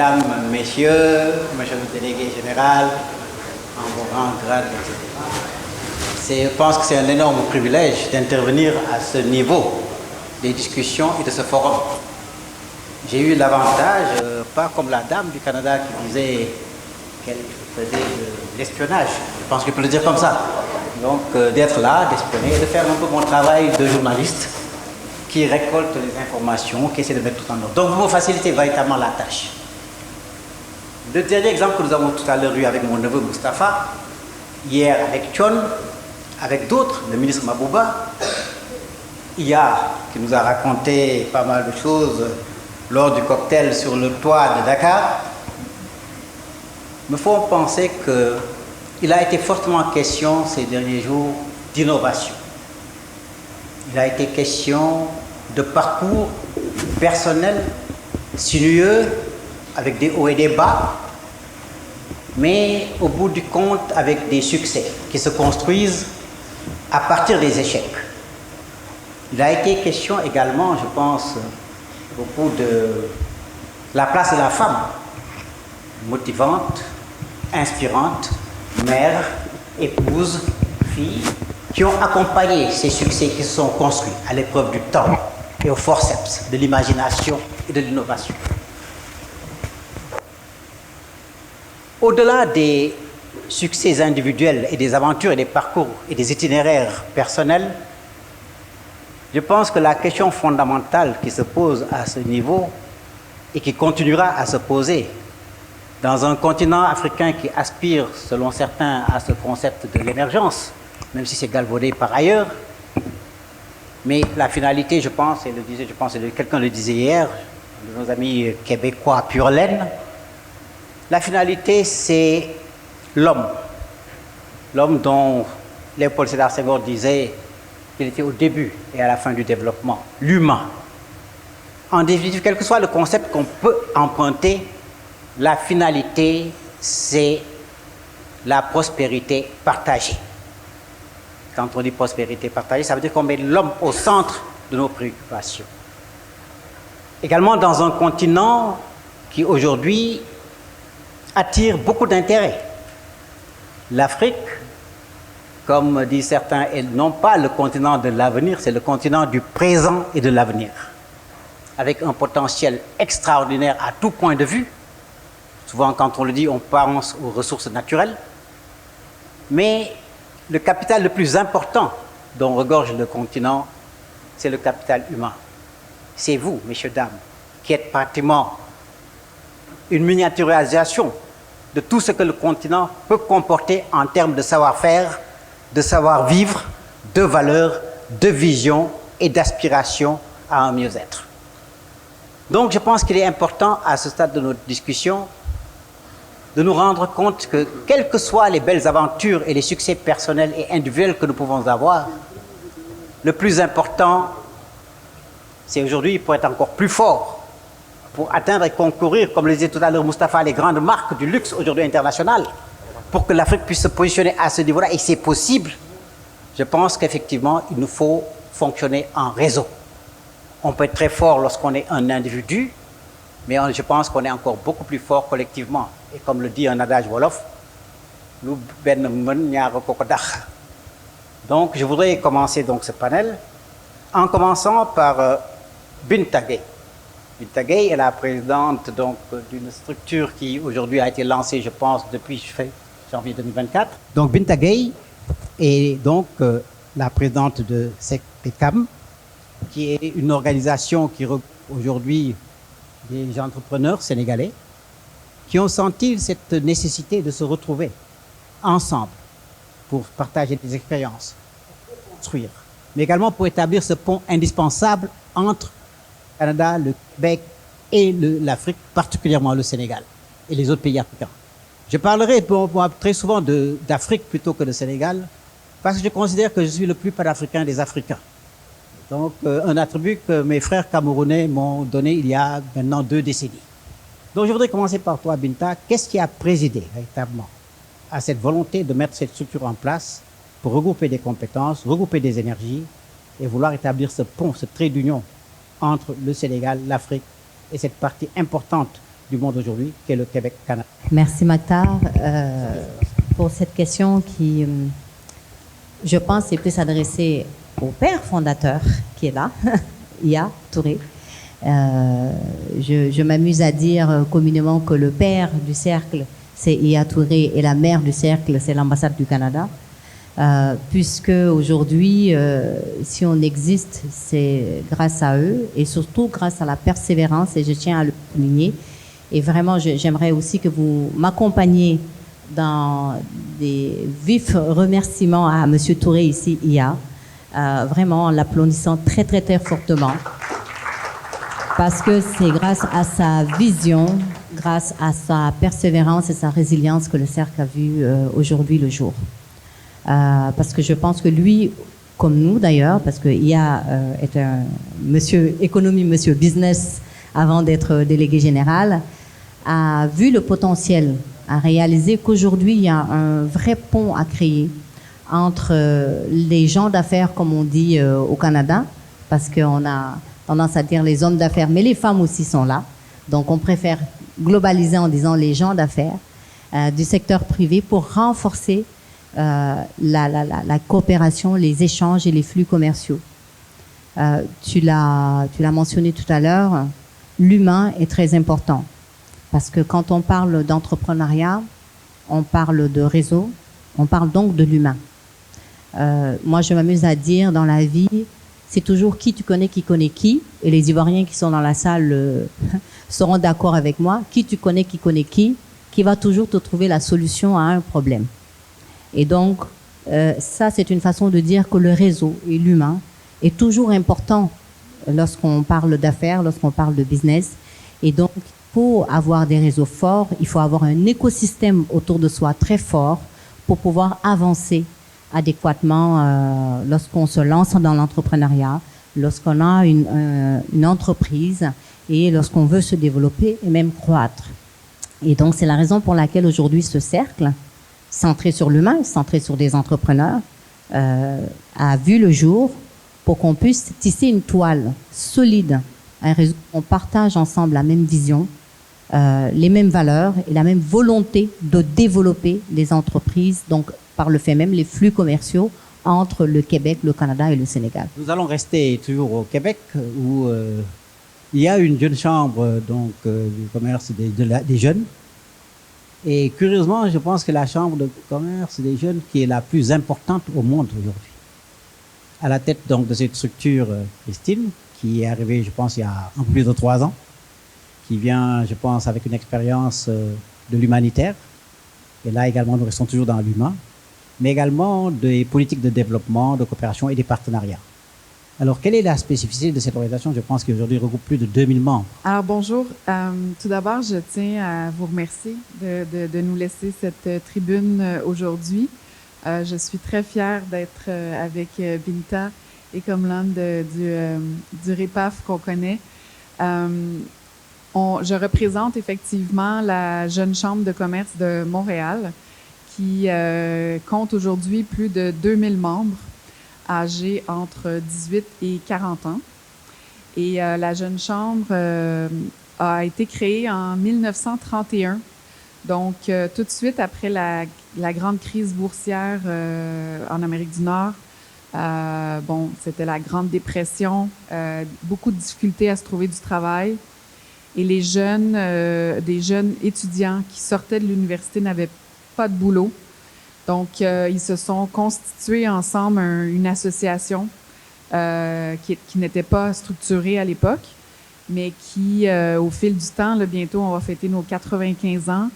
mesdames, messieurs, monsieur le délégué général, en vos grands grades, etc. Je pense que c'est un énorme privilège d'intervenir à ce niveau des discussions et de ce forum. J'ai eu l'avantage, pas comme la dame du Canada qui disait qu'elle faisait de l'espionnage, je pense que je peux le dire comme ça. Donc d'être là, d'espionner et de faire un peu mon travail de journaliste qui récolte les informations, qui essaie de mettre tout en ordre. Donc vous me facilitez véritablement la tâche. Le dernier exemple que nous avons tout à l'heure eu avec mon neveu Mustapha, hier avec Thion, avec d'autres, le ministre Mabouba, Ia, qui nous a raconté pas mal de choses lors du cocktail sur le toit de Dakar, me font penser qu'il a été fortement question ces derniers jours d'innovation. Il a été question de parcours personnel, sinueux, avec des hauts et des bas, mais au bout du compte avec des succès qui se construisent à partir des échecs. Il a été question également, je pense, beaucoup de la place de la femme, motivante, inspirante, mère, épouse, fille, qui ont accompagné ces succès qui se sont construits à l'épreuve du temps et au forceps de l'imagination et de l'innovation. Au-delà des succès individuels et des aventures et des parcours et des itinéraires personnels, je pense que la question fondamentale qui se pose à ce niveau et qui continuera à se poser dans un continent africain qui aspire, selon certains, à ce concept de l'émergence, même si c'est galvaudé par ailleurs, mais la finalité, je pense, et quelqu'un le disait hier, de nos amis québécois pure laine, la finalité, c'est l'homme. L'homme dont Léopold Sédar Senghor disait qu'il était au début et à la fin du développement, l'humain. En définitive, quel que soit le concept qu'on peut emprunter, la finalité, c'est la prospérité partagée. Quand on dit prospérité partagée, ça veut dire qu'on met l'homme au centre de nos préoccupations. Également dans un continent qui aujourd'hui attire beaucoup d'intérêt. L'Afrique, comme disent certains, est non pas le continent de l'avenir, c'est le continent du présent et de l'avenir, avec un potentiel extraordinaire à tout point de vue. Souvent, quand on le dit, on pense aux ressources naturelles, mais le capital le plus important dont regorge le continent, c'est le capital humain. C'est vous, messieurs, dames, qui êtes pratiquement une miniaturisation de tout ce que le continent peut comporter en termes de savoir-faire, de savoir-vivre, de valeurs, de vision et d'aspiration à un mieux-être. Donc je pense qu'il est important à ce stade de notre discussion de nous rendre compte que quelles que soient les belles aventures et les succès personnels et individuels que nous pouvons avoir, le plus important, c'est aujourd'hui pour être encore plus fort, pour atteindre et concourir, comme le disait tout à l'heure Mustapha, les grandes marques du luxe aujourd'hui international, pour que l'Afrique puisse se positionner à ce niveau-là, et c'est possible, je pense qu'effectivement, il nous faut fonctionner en réseau. On peut être très fort lorsqu'on est un individu, mais je pense qu'on est encore beaucoup plus fort collectivement. Et comme le dit un adage wolof, donc je voudrais commencer donc ce panel en commençant par Binta Gueye. Binta Gueye est la présidente d'une structure qui aujourd'hui a été lancée, je pense, depuis janvier 2024. Donc Binta Gueye est donc la présidente de SECPECAM, qui est une organisation qui regroupe aujourd'hui des entrepreneurs sénégalais qui ont senti cette nécessité de se retrouver ensemble pour partager des expériences, pour construire, mais également pour établir ce pont indispensable entre le Canada, le Québec et l'Afrique, particulièrement le Sénégal et les autres pays africains. Je parlerai très souvent d'Afrique plutôt que de Sénégal, parce que je considère que je suis le plus panafricain des Africains. Donc, un attribut que mes frères camerounais m'ont donné il y a maintenant 2 décennies. Donc, je voudrais commencer par toi, Binta. Qu'est-ce qui a présidé véritablement à cette volonté de mettre cette structure en place pour regrouper des compétences, regrouper des énergies et vouloir établir ce pont, ce trait d'union entre le Sénégal, l'Afrique et cette partie importante du monde aujourd'hui, qu'est le Québec-Canada. Merci Maktar pour cette question qui, je pense, est plus adressée au père fondateur qui est là, Iya Touré. Je m'amuse à dire communément que le père du cercle, c'est Iya Touré, et la mère du cercle, c'est l'ambassade du Canada. Puisque aujourd'hui, si on existe, c'est grâce à eux et surtout grâce à la persévérance, et je tiens à le souligner. Et vraiment, j'aimerais aussi que vous m'accompagniez dans des vifs remerciements à M. Touré ici, Iya, vraiment en l'applaudissant très, très, très fortement. Parce que c'est grâce à sa vision, grâce à sa persévérance et sa résilience que le cercle a vu aujourd'hui le jour. Parce que je pense que lui, comme nous d'ailleurs, parce que Iya est un monsieur économie, monsieur business avant d'être délégué général, a vu le potentiel, a réalisé qu'aujourd'hui il y a un vrai pont à créer entre les gens d'affaires, comme on dit au Canada, parce qu'on a tendance à dire les hommes d'affaires, mais les femmes aussi sont là. Donc on préfère globaliser en disant les gens d'affaires du secteur privé pour renforcer la coopération, les échanges et les flux commerciaux. Tu l'as mentionné tout à l'heure, l'humain est très important. Parce que quand on parle d'entrepreneuriat, on parle de réseau, on parle donc de l'humain. Moi, je m'amuse à dire dans la vie, c'est toujours qui tu connais qui, et les Ivoiriens qui sont dans la salle seront d'accord avec moi, qui tu connais qui va toujours te trouver la solution à un problème. Et donc, ça, c'est une façon de dire que le réseau et l'humain est toujours important lorsqu'on parle d'affaires, lorsqu'on parle de business. Et donc, pour avoir des réseaux forts, il faut avoir un écosystème autour de soi très fort pour pouvoir avancer adéquatement lorsqu'on se lance dans l'entrepreneuriat, lorsqu'on a une entreprise et lorsqu'on veut se développer et même croître. Et donc, c'est la raison pour laquelle aujourd'hui ce cercle, centré sur l'humain, centré sur des entrepreneurs, a vu le jour pour qu'on puisse tisser une toile solide, un réseau où on partage ensemble la même vision, les mêmes valeurs et la même volonté de développer des entreprises, donc par le fait même les flux commerciaux entre le Québec, le Canada et le Sénégal. Nous allons rester toujours au Québec où il y a une jeune chambre donc, du commerce des jeunes. Et curieusement, je pense que la chambre de commerce des jeunes qui est la plus importante au monde aujourd'hui. À la tête donc de cette structure, Christine, qui est arrivée, je pense, il y a un peu plus de 3 ans, qui vient, je pense, avec une expérience de l'humanitaire. Et là également, nous restons toujours dans l'humain, mais également des politiques de développement, de coopération et des partenariats. Alors, quelle est la spécificité de cette organisation? Je pense qu'aujourd'hui, elle regroupe plus de 2000 membres. Alors, bonjour. Tout d'abord, je tiens à vous remercier de nous laisser cette tribune aujourd'hui. Je suis très fière d'être avec Binta et Komlan du REPAF qu'on connaît. Je représente effectivement la Jeune Chambre de commerce de Montréal qui compte aujourd'hui plus de 2000 membres âgés entre 18 et 40 ans. Et la Jeune Chambre a été créée en 1931, donc tout de suite après la grande crise boursière en Amérique du Nord. Bon, c'était la Grande Dépression, beaucoup de difficultés à se trouver du travail. Et les jeunes, des jeunes étudiants qui sortaient de l'université n'avaient pas de boulot. Donc, ils se sont constitués ensemble une association qui n'était pas structurée à l'époque, mais qui, au fil du temps, là, bientôt, on va fêter nos 95 ans.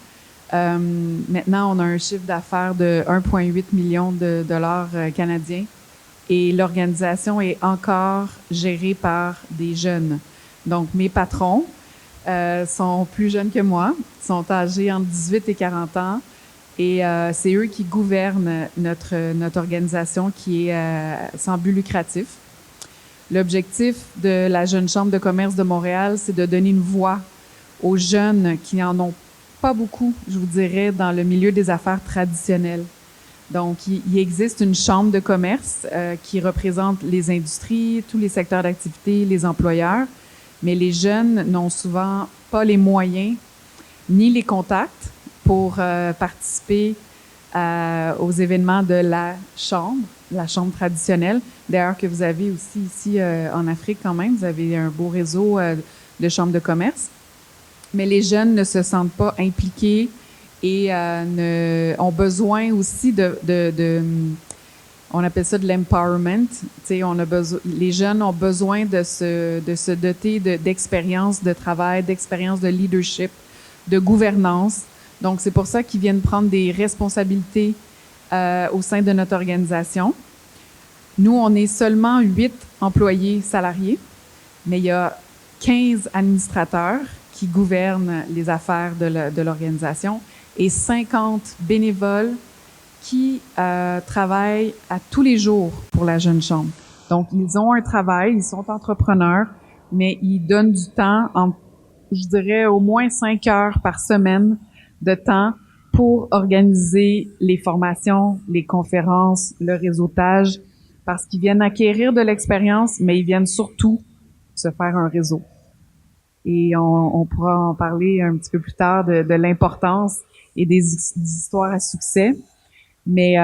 Maintenant, on a un chiffre d'affaires de 1,8 million de dollars canadiens et l'organisation est encore gérée par des jeunes. Donc, mes patrons sont plus jeunes que moi, sont âgés entre 18 et 40 ans. Et c'est eux qui gouvernent notre organisation qui est sans but lucratif. L'objectif de la Jeune Chambre de commerce de Montréal, c'est de donner une voix aux jeunes qui n'en ont pas beaucoup, je vous dirais, dans le milieu des affaires traditionnelles. Donc, il existe une chambre de commerce qui représente les industries, tous les secteurs d'activité, les employeurs, mais les jeunes n'ont souvent pas les moyens ni les contacts pour participer aux événements de la chambre traditionnelle. D'ailleurs, que vous avez aussi ici en Afrique quand même, vous avez un beau réseau de chambres de commerce. Mais les jeunes ne se sentent pas impliqués et ont besoin aussi on appelle ça de l'empowerment. Les jeunes ont besoin de se doter d'expérience de travail, d'expérience de leadership, de gouvernance. Donc, c'est pour ça qu'ils viennent prendre des responsabilités au sein de notre organisation. Nous, on est seulement 8 employés salariés, mais il y a 15 administrateurs qui gouvernent les affaires de l'organisation et 50 bénévoles qui travaillent à tous les jours pour la Jeune Chambre. Donc, ils ont un travail, ils sont entrepreneurs, mais ils donnent du temps, je dirais au moins 5 heures par semaine de temps pour organiser les formations, les conférences, le réseautage, parce qu'ils viennent acquérir de l'expérience, mais ils viennent surtout se faire un réseau. Et on pourra en parler un petit peu plus tard de l'importance et des histoires à succès. Mais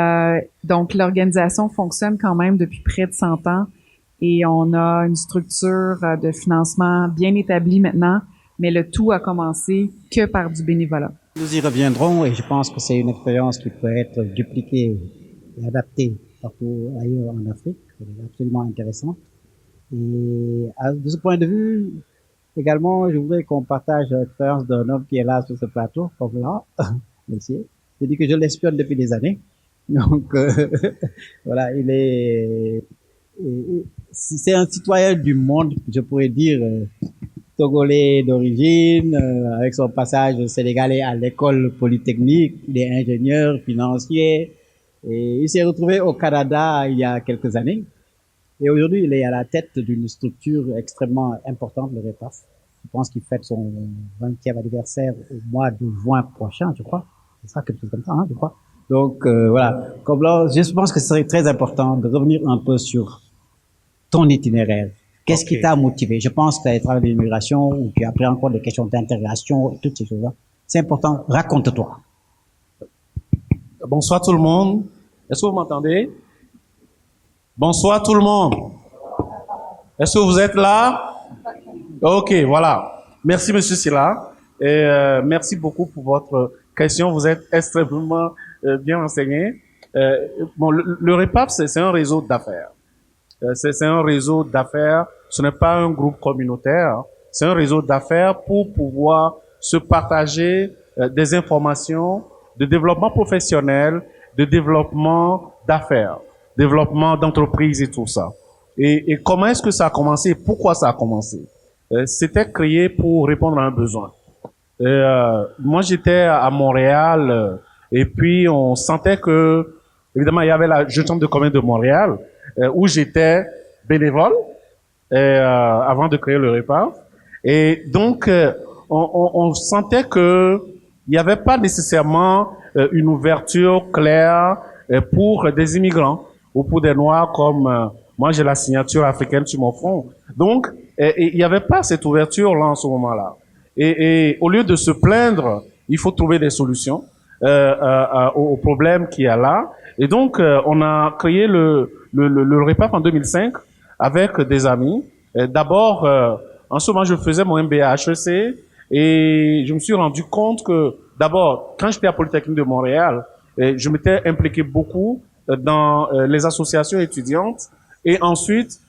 donc, l'organisation fonctionne quand même depuis près de 100 ans et on a une structure de financement bien établie maintenant, mais le tout a commencé que par du bénévolat. Nous y reviendrons et je pense que c'est une expérience qui peut être dupliquée et adaptée partout ailleurs en Afrique. Elle est absolument intéressante. Et de ce point de vue, également, je voudrais qu'on partage l'expérience d'un homme qui est là sur ce plateau, comme là, monsieur. Je dis que je l'espionne depuis des années. Donc, voilà, c'est un citoyen du monde, je pourrais dire, togolais d'origine, avec son passage sénégalais à l'école polytechnique, il est ingénieur financier, et il s'est retrouvé au Canada il y a quelques années. Et aujourd'hui, il est à la tête d'une structure extrêmement importante, le REPAF. Je pense qu'il fête son 20e anniversaire au mois de juin prochain, je crois. C'est ça, quelque chose comme ça, hein, je crois. Donc, voilà. Comme là, je pense que ce serait très important de revenir un peu sur ton itinéraire. Qu'est-ce qui t'a motivé? Je pense que tu as travaillé l'immigration ou tu as appris encore des questions d'intégration, toutes ces choses-là. C'est important. Raconte-toi. Bonsoir tout le monde. Est-ce que vous m'entendez? Bonsoir tout le monde. Est-ce que vous êtes là? Ok, voilà. Merci Monsieur Silla et merci beaucoup pour votre question. Vous êtes extrêmement bien renseigné. Bon, le REPAF, c'est un réseau d'affaires. C'est un réseau d'affaires. Ce n'est pas un groupe communautaire. C'est un réseau d'affaires pour pouvoir se partager des informations de développement professionnel, de développement d'affaires, développement d'entreprise et tout ça. Et comment est-ce que ça a commencé? Pourquoi ça a commencé? C'était créé pour répondre à un besoin. Moi, j'étais à Montréal et puis on sentait que, évidemment, il y avait la Jeune Chambre de commerce de Montréal où j'étais bénévole avant de créer le REPAF. Et donc, on sentait que il n'y avait pas nécessairement une ouverture claire pour des immigrants ou pour des Noirs comme moi, j'ai la signature africaine sur mon front. Donc, il n'y avait pas cette ouverture-là en ce moment-là. Et au lieu de se plaindre, il faut trouver des solutions aux problèmes qu'il y a là. Et donc, on a créé le REPAF en 2005 avec des amis. D'abord, en ce moment, je faisais mon MBA à HEC et je me suis rendu compte que, d'abord, quand j'étais à Polytechnique de Montréal, je m'étais impliqué beaucoup dans les associations étudiantes. Et ensuite,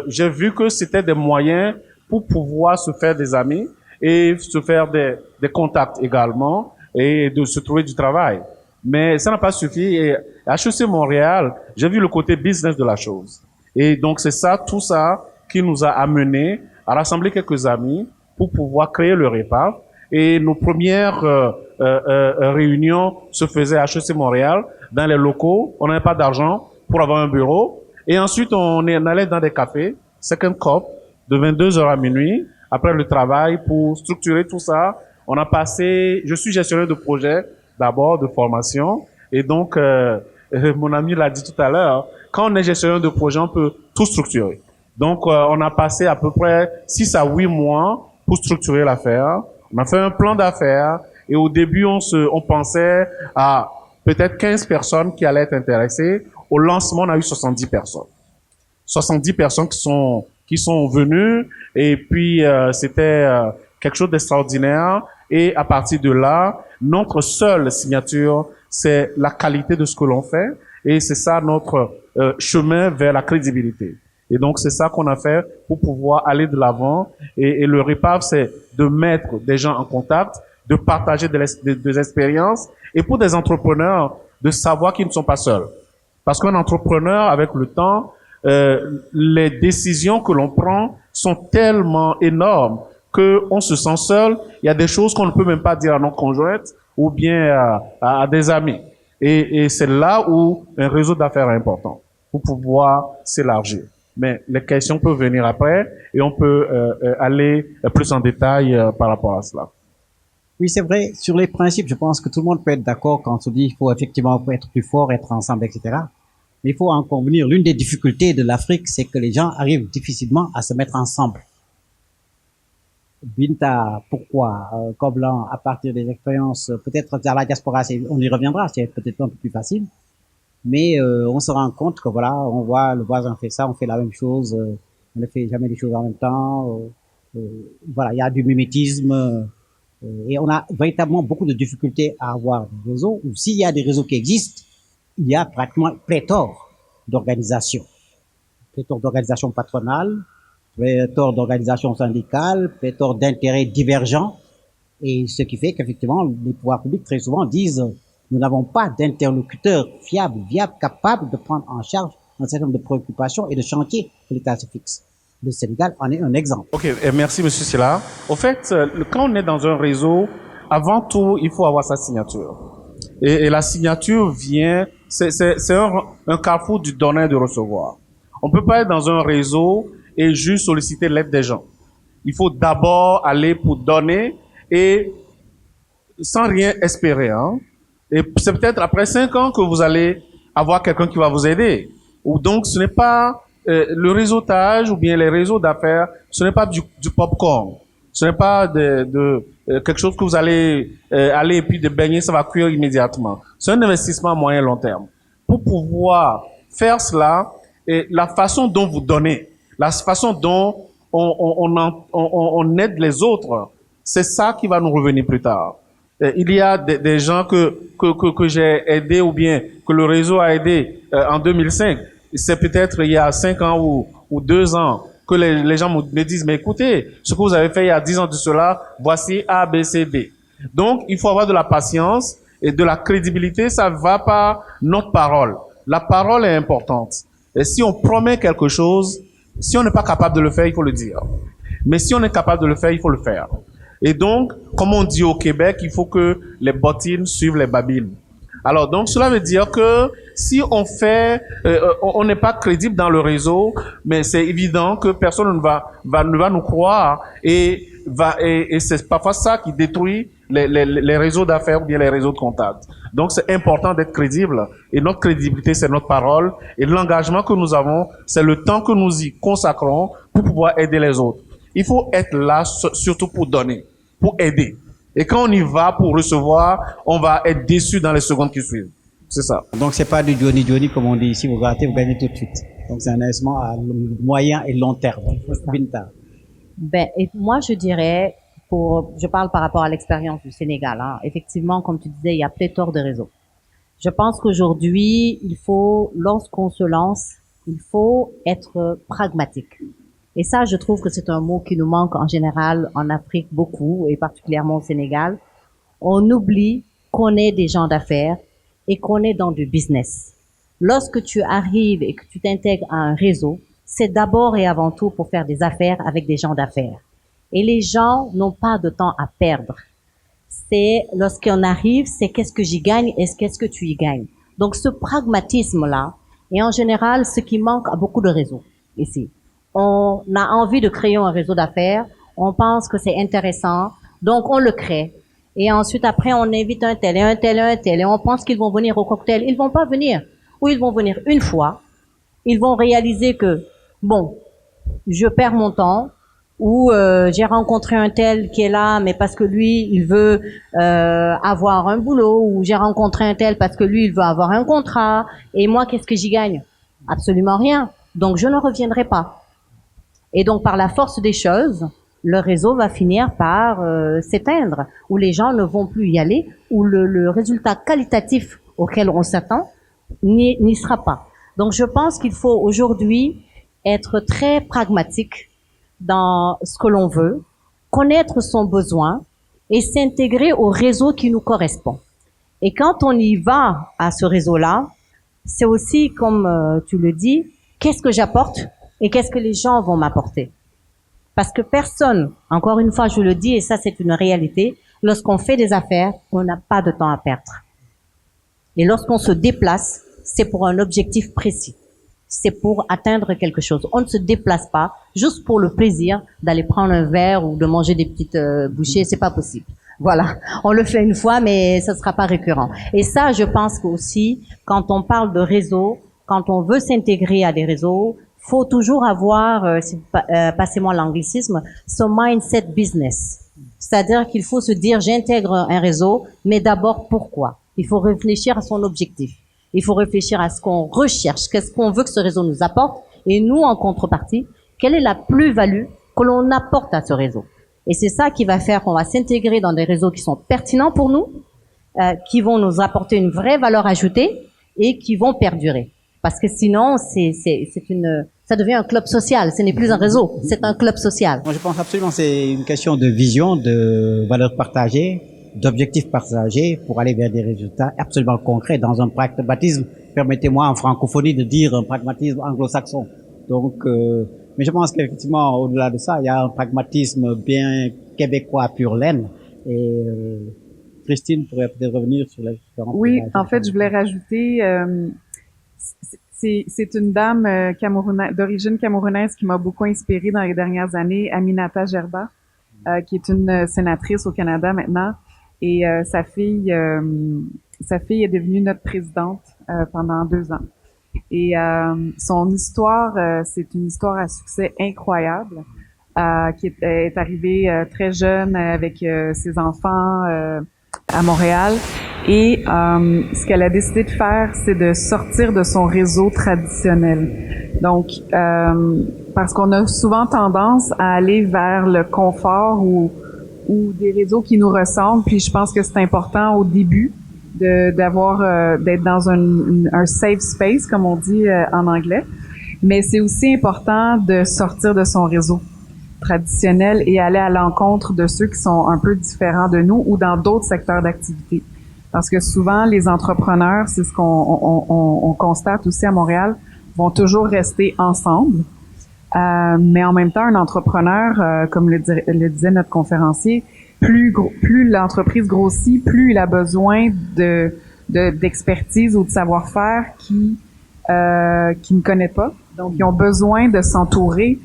j'ai vu que c'était des moyens pour pouvoir se faire des amis et se faire des contacts également et de se trouver du travail. Mais ça n'a pas suffi. Et à HEC Montréal, j'ai vu le côté business de la chose. Et donc, c'est ça, tout ça, qui nous a amené à rassembler quelques amis pour pouvoir créer le REPAF. Et nos premières réunions se faisaient à HEC Montréal, dans les locaux. On n'avait pas d'argent pour avoir un bureau. Et ensuite, on allait dans des cafés, Second Cup, de 22h à minuit, après le travail, pour structurer tout ça. On a passé, je suis gestionnaire de projet, d'abord, de formation. Et donc, mon ami l'a dit tout à l'heure, quand on est gestionnaire de projet, on peut tout structurer. Donc, on a passé à peu près 6 à 8 mois pour structurer l'affaire. On a fait un plan d'affaires Et au début, on pensait à peut-être 15 personnes qui allaient être intéressées. Au lancement, on a eu 70 personnes. 70 personnes qui sont venues. Et puis, c'était quelque chose d'extraordinaire. Et à partir de là, notre seule signature, c'est la qualité de ce que l'on fait. Et c'est ça notre chemin vers la crédibilité. Et donc, c'est ça qu'on a fait pour pouvoir aller de l'avant. Et le REPAV, c'est de mettre des gens en contact, de partager des expériences, et pour des entrepreneurs, de savoir qu'ils ne sont pas seuls. Parce qu'un entrepreneur, avec le temps, les décisions que l'on prend sont tellement énormes qu'on se sent seul. Il y a des choses qu'on ne peut même pas dire à notre conjointe ou bien à des amis. Et c'est là où un réseau d'affaires est important pour pouvoir s'élargir. Mais les questions peuvent venir après et on peut aller plus en détail par rapport à cela. Oui, c'est vrai. Sur les principes, je pense que tout le monde peut être d'accord quand on se dit qu'il faut effectivement être plus fort, être ensemble, etc. Mais il faut en convenir. L'une des difficultés de l'Afrique, c'est que les gens arrivent difficilement à se mettre ensemble. Binta, pourquoi Koblan, à partir des expériences, peut-être dans la diaspora, on y reviendra, c'est peut-être un peu plus facile. Mais on se rend compte que voilà, on voit le voisin fait ça, on fait la même chose, on ne fait jamais les choses en même temps. Voilà, il y a du mimétisme. Et on a véritablement beaucoup de difficultés à avoir des réseaux, ou s'il y a des réseaux qui existent, il y a pratiquement pléthore d'organisations. Pléthore d'organisations patronales, pléthore d'organisations syndicales, pléthore d'intérêts divergents. Et ce qui fait qu'effectivement, les pouvoirs publics très souvent disent nous n'avons pas d'interlocuteurs fiables, viables, capables de prendre en charge un certain nombre de préoccupations et de chantiers que l'État se fixe. Le Sénégal en est un exemple. Ok, et merci Monsieur Silla. Au fait, quand on est dans un réseau, avant tout, il faut avoir sa signature. Et la signature vient, c'est un carrefour du donner et du recevoir. On peut pas être dans un réseau et juste solliciter l'aide des gens. Il faut d'abord aller pour donner et sans rien espérer. Hein. Et c'est peut-être après 5 ans que vous allez avoir quelqu'un qui va vous aider. Ou donc, ce n'est pas le réseautage ou bien les réseaux d'affaires, ce n'est pas du popcorn. Ce n'est pas quelque chose que vous allez aller et puis de baigner, ça va cuire immédiatement. C'est un investissement à moyen et long terme. Pour pouvoir faire cela, et la façon dont vous donnez, la façon dont on aide les autres, c'est ça qui va nous revenir plus tard. Il y a des gens que j'ai aidés ou bien que le réseau a aidé en 2005. C'est peut-être il y a 5 ans ou 2 ans que les gens me disent, mais écoutez, ce que vous avez fait il y a 10 ans de cela, voici A, B, C, D. Donc, il faut avoir de la patience et de la crédibilité, ça va par notre parole. La parole est importante. Et si on promet quelque chose, si on n'est pas capable de le faire, il faut le dire. Mais si on est capable de le faire, il faut le faire. Et donc, comme on dit au Québec, il faut que les bottines suivent les babines. Alors, donc, cela veut dire que si on fait, on n'est pas crédible dans le réseau, mais c'est évident que personne ne va nous croire et c'est parfois ça qui détruit les réseaux d'affaires ou bien les réseaux de contacts. Donc, c'est important d'être crédible et notre crédibilité, c'est notre parole et l'engagement que nous avons, c'est le temps que nous y consacrons pour pouvoir aider les autres. Il faut être là surtout pour donner, pour aider. Et quand on y va pour recevoir, on va être déçu dans les secondes qui suivent. C'est ça. Donc, c'est pas du Johnny comme on dit ici, vous ratez, vous gagnez tout de suite. Donc, c'est un investissement à moyen et long terme. Binta. Ben, et moi, je dirais, je parle par rapport à l'expérience du Sénégal, hein. Effectivement, comme tu disais, il y a pléthore de réseaux. Je pense qu'aujourd'hui, lorsqu'on se lance, il faut être pragmatique. Et ça, je trouve que c'est un mot qui nous manque en général en Afrique beaucoup, et particulièrement au Sénégal. On oublie qu'on est des gens d'affaires et qu'on est dans du business. Lorsque tu arrives et que tu t'intègres à un réseau, c'est d'abord et avant tout pour faire des affaires avec des gens d'affaires. Et les gens n'ont pas de temps à perdre. C'est, lorsqu'on arrive, c'est qu'est-ce que j'y gagne et qu'est-ce que tu y gagnes. Donc ce pragmatisme-là est en général ce qui manque à beaucoup de réseaux ici. On a envie de créer un réseau d'affaires, on pense que c'est intéressant, donc on le crée. Et ensuite, après, on invite un tel et un tel et un tel, et on pense qu'ils vont venir au cocktail. Ils vont pas venir. Ou ils vont venir une fois. Ils vont réaliser que, bon, je perds mon temps, ou j'ai rencontré un tel qui est là, mais parce que lui, il veut avoir un boulot, ou j'ai rencontré un tel parce que lui, il veut avoir un contrat, et moi, qu'est-ce que j'y gagne? Absolument rien. Donc, je ne reviendrai pas. Et donc, par la force des choses, le réseau va finir par s'éteindre, où les gens ne vont plus y aller, où le résultat qualitatif auquel on s'attend n'y sera pas. Donc, je pense qu'il faut aujourd'hui être très pragmatique dans ce que l'on veut, connaître son besoin et s'intégrer au réseau qui nous correspond. Et quand on y va à ce réseau-là, c'est aussi, comme tu le dis, qu'est-ce que j'apporte et qu'est-ce que les gens vont m'apporter. Parce que personne, encore une fois je le dis, et ça c'est une réalité, lorsqu'on fait des affaires, on n'a pas de temps à perdre. Et lorsqu'on se déplace, c'est pour un objectif précis. C'est pour atteindre quelque chose. On ne se déplace pas juste pour le plaisir d'aller prendre un verre ou de manger des petites bouchées. C'est pas possible. Voilà. On le fait une fois, mais ça sera pas récurrent. Et ça, je pense qu'aussi, quand on parle de réseau, quand on veut s'intégrer à des réseaux, faut toujours avoir, passez-moi l'anglicisme, ce mindset business. C'est-à-dire qu'il faut se dire, j'intègre un réseau, mais d'abord pourquoi? Il faut réfléchir à son objectif. Il faut réfléchir à ce qu'on recherche, qu'est-ce qu'on veut que ce réseau nous apporte, et nous, en contrepartie, quelle est la plus-value que l'on apporte à ce réseau. Et c'est ça qui va faire qu'on va s'intégrer dans des réseaux qui sont pertinents pour nous, qui vont nous apporter une vraie valeur ajoutée et qui vont perdurer. Parce que sinon, ça devient un club social. Ce n'est plus un réseau, c'est un club social. Moi, je pense absolument que c'est une question de vision, de valeurs partagées, d'objectifs partagés pour aller vers des résultats absolument concrets dans un pragmatisme, permettez-moi en francophonie de dire un pragmatisme anglo-saxon. Donc, mais je pense qu'effectivement, au-delà de ça, il y a un pragmatisme bien québécois pur laine. Et Christine pourrait peut-être revenir sur les différents. Oui, en fait, je voulais rajouter, c'est une dame d'origine camerounaise qui m'a beaucoup inspirée dans les dernières années, Aminata Gerba, qui est une sénatrice au Canada maintenant. Et sa fille est devenue notre présidente pendant 2 ans. Et son histoire, c'est une histoire à succès incroyable, qui est arrivée très jeune avec ses enfants à Montréal. Et ce qu'elle a décidé de faire, c'est de sortir de son réseau traditionnel. Donc, parce qu'on a souvent tendance à aller vers le confort ou des réseaux qui nous ressemblent. Puis je pense que c'est important au début d'être dans un safe space, comme on dit en anglais. Mais c'est aussi important de sortir de son réseau traditionnel et aller à l'encontre de ceux qui sont un peu différents de nous ou dans d'autres secteurs d'activité. Parce que souvent, les entrepreneurs, c'est ce qu'on constate aussi à Montréal, vont toujours rester ensemble. Mais en même temps, un entrepreneur, comme le disait notre conférencier, plus l'entreprise grossit, plus il a besoin d'expertise ou de savoir-faire qui ne connaît pas. Donc, ils ont besoin de s'entourer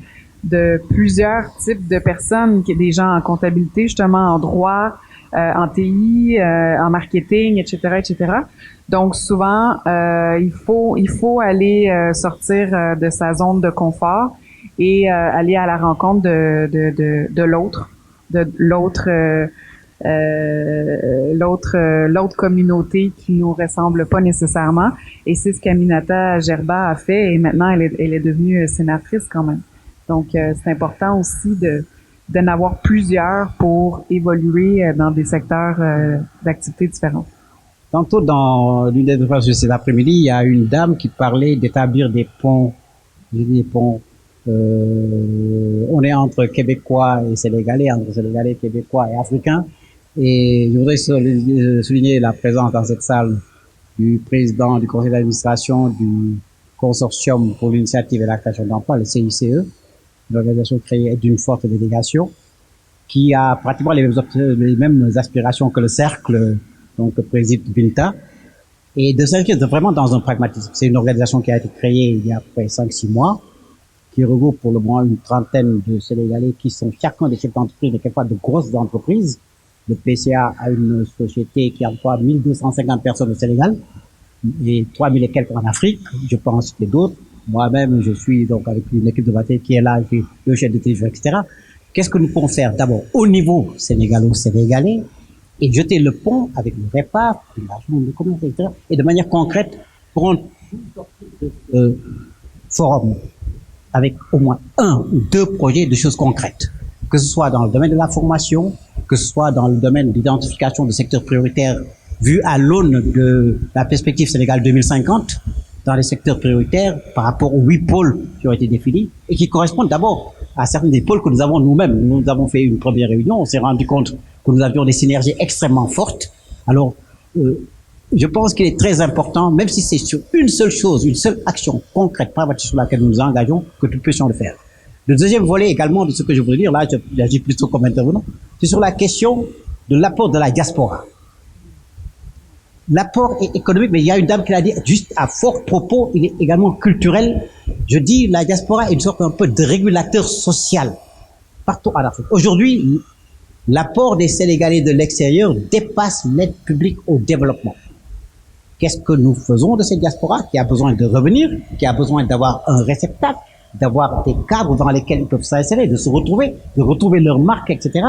de plusieurs types de personnes, des gens en comptabilité, justement, en droit, en TI, en marketing, etc., etc. Donc, souvent, il faut aller sortir de sa zone de confort et aller à la rencontre de l'autre communauté qui nous ressemble pas nécessairement. Et c'est ce qu'Aminata Gerba a fait et maintenant elle est devenue sénatrice quand même. Donc c'est important aussi d'en avoir plusieurs pour évoluer dans des secteurs d'activités différents. Tantôt, dans l'une des phrases de cet après-midi, il y a une dame qui parlait d'établir des ponts. On est entre Québécois et Sénégalais, entre Sénégalais, Québécois et Africains. Et je voudrais souligner la présence dans cette salle du président du conseil d'administration du Consortium pour l'initiative et la création d'emplois, le CICE, une organisation créée d'une forte délégation qui a pratiquement les mêmes aspirations que le cercle donc préside Binta, et de s'inscrire vraiment dans un pragmatisme. C'est une organisation qui a été créée il y a près 5-6 mois, qui regroupe pour le moment une trentaine de Sénégalais qui sont chacun des chefs d'entreprise, mais quelquefois de grosses entreprises. Le PCA a une société qui emploie 1250 personnes au Sénégal et 3000 et quelques en Afrique. Je pense qu'il y a d'autres. Moi-même, je suis donc avec une équipe de bataille qui est là, qui est le chef de télévision, etc. qu'est-ce que nous pouvons faire d'abord au niveau sénégalo-sénégalais et jeter le pont avec le REPA, la Chambre de commerce, etc. et de manière concrète prendre forum avec au moins 1 ou 2 projets de choses concrètes, que ce soit dans le domaine de la formation, que ce soit dans le domaine d'identification de secteurs prioritaires vu à l'aune de la perspective Sénégal 2050, dans les secteurs prioritaires par rapport aux 8 pôles qui ont été définis et qui correspondent d'abord à certains des pôles que nous avons nous-mêmes. Nous avons fait une première réunion, on s'est rendu compte que nous avions des synergies extrêmement fortes. Alors, je pense qu'il est très important, même si c'est sur une seule chose, une seule action concrète, pragmatique sur laquelle nous nous engageons, que nous puissions le faire. Le deuxième volet également de ce que je voulais dire, là, j'agis plutôt comme intervenant, c'est sur la question de l'apport de la diaspora. L'apport est économique, mais il y a une dame qui l'a dit juste à fort propos, il est également culturel. Je dis, la diaspora est une sorte un peu de régulateur social partout en Afrique. Aujourd'hui, l'apport des Sénégalais de l'extérieur dépasse l'aide publique au développement. Qu'est-ce que nous faisons de cette diaspora qui a besoin de revenir, qui a besoin d'avoir un réceptacle, d'avoir des cadres dans lesquels ils peuvent s'insérer, de se retrouver, de retrouver leur marque, etc.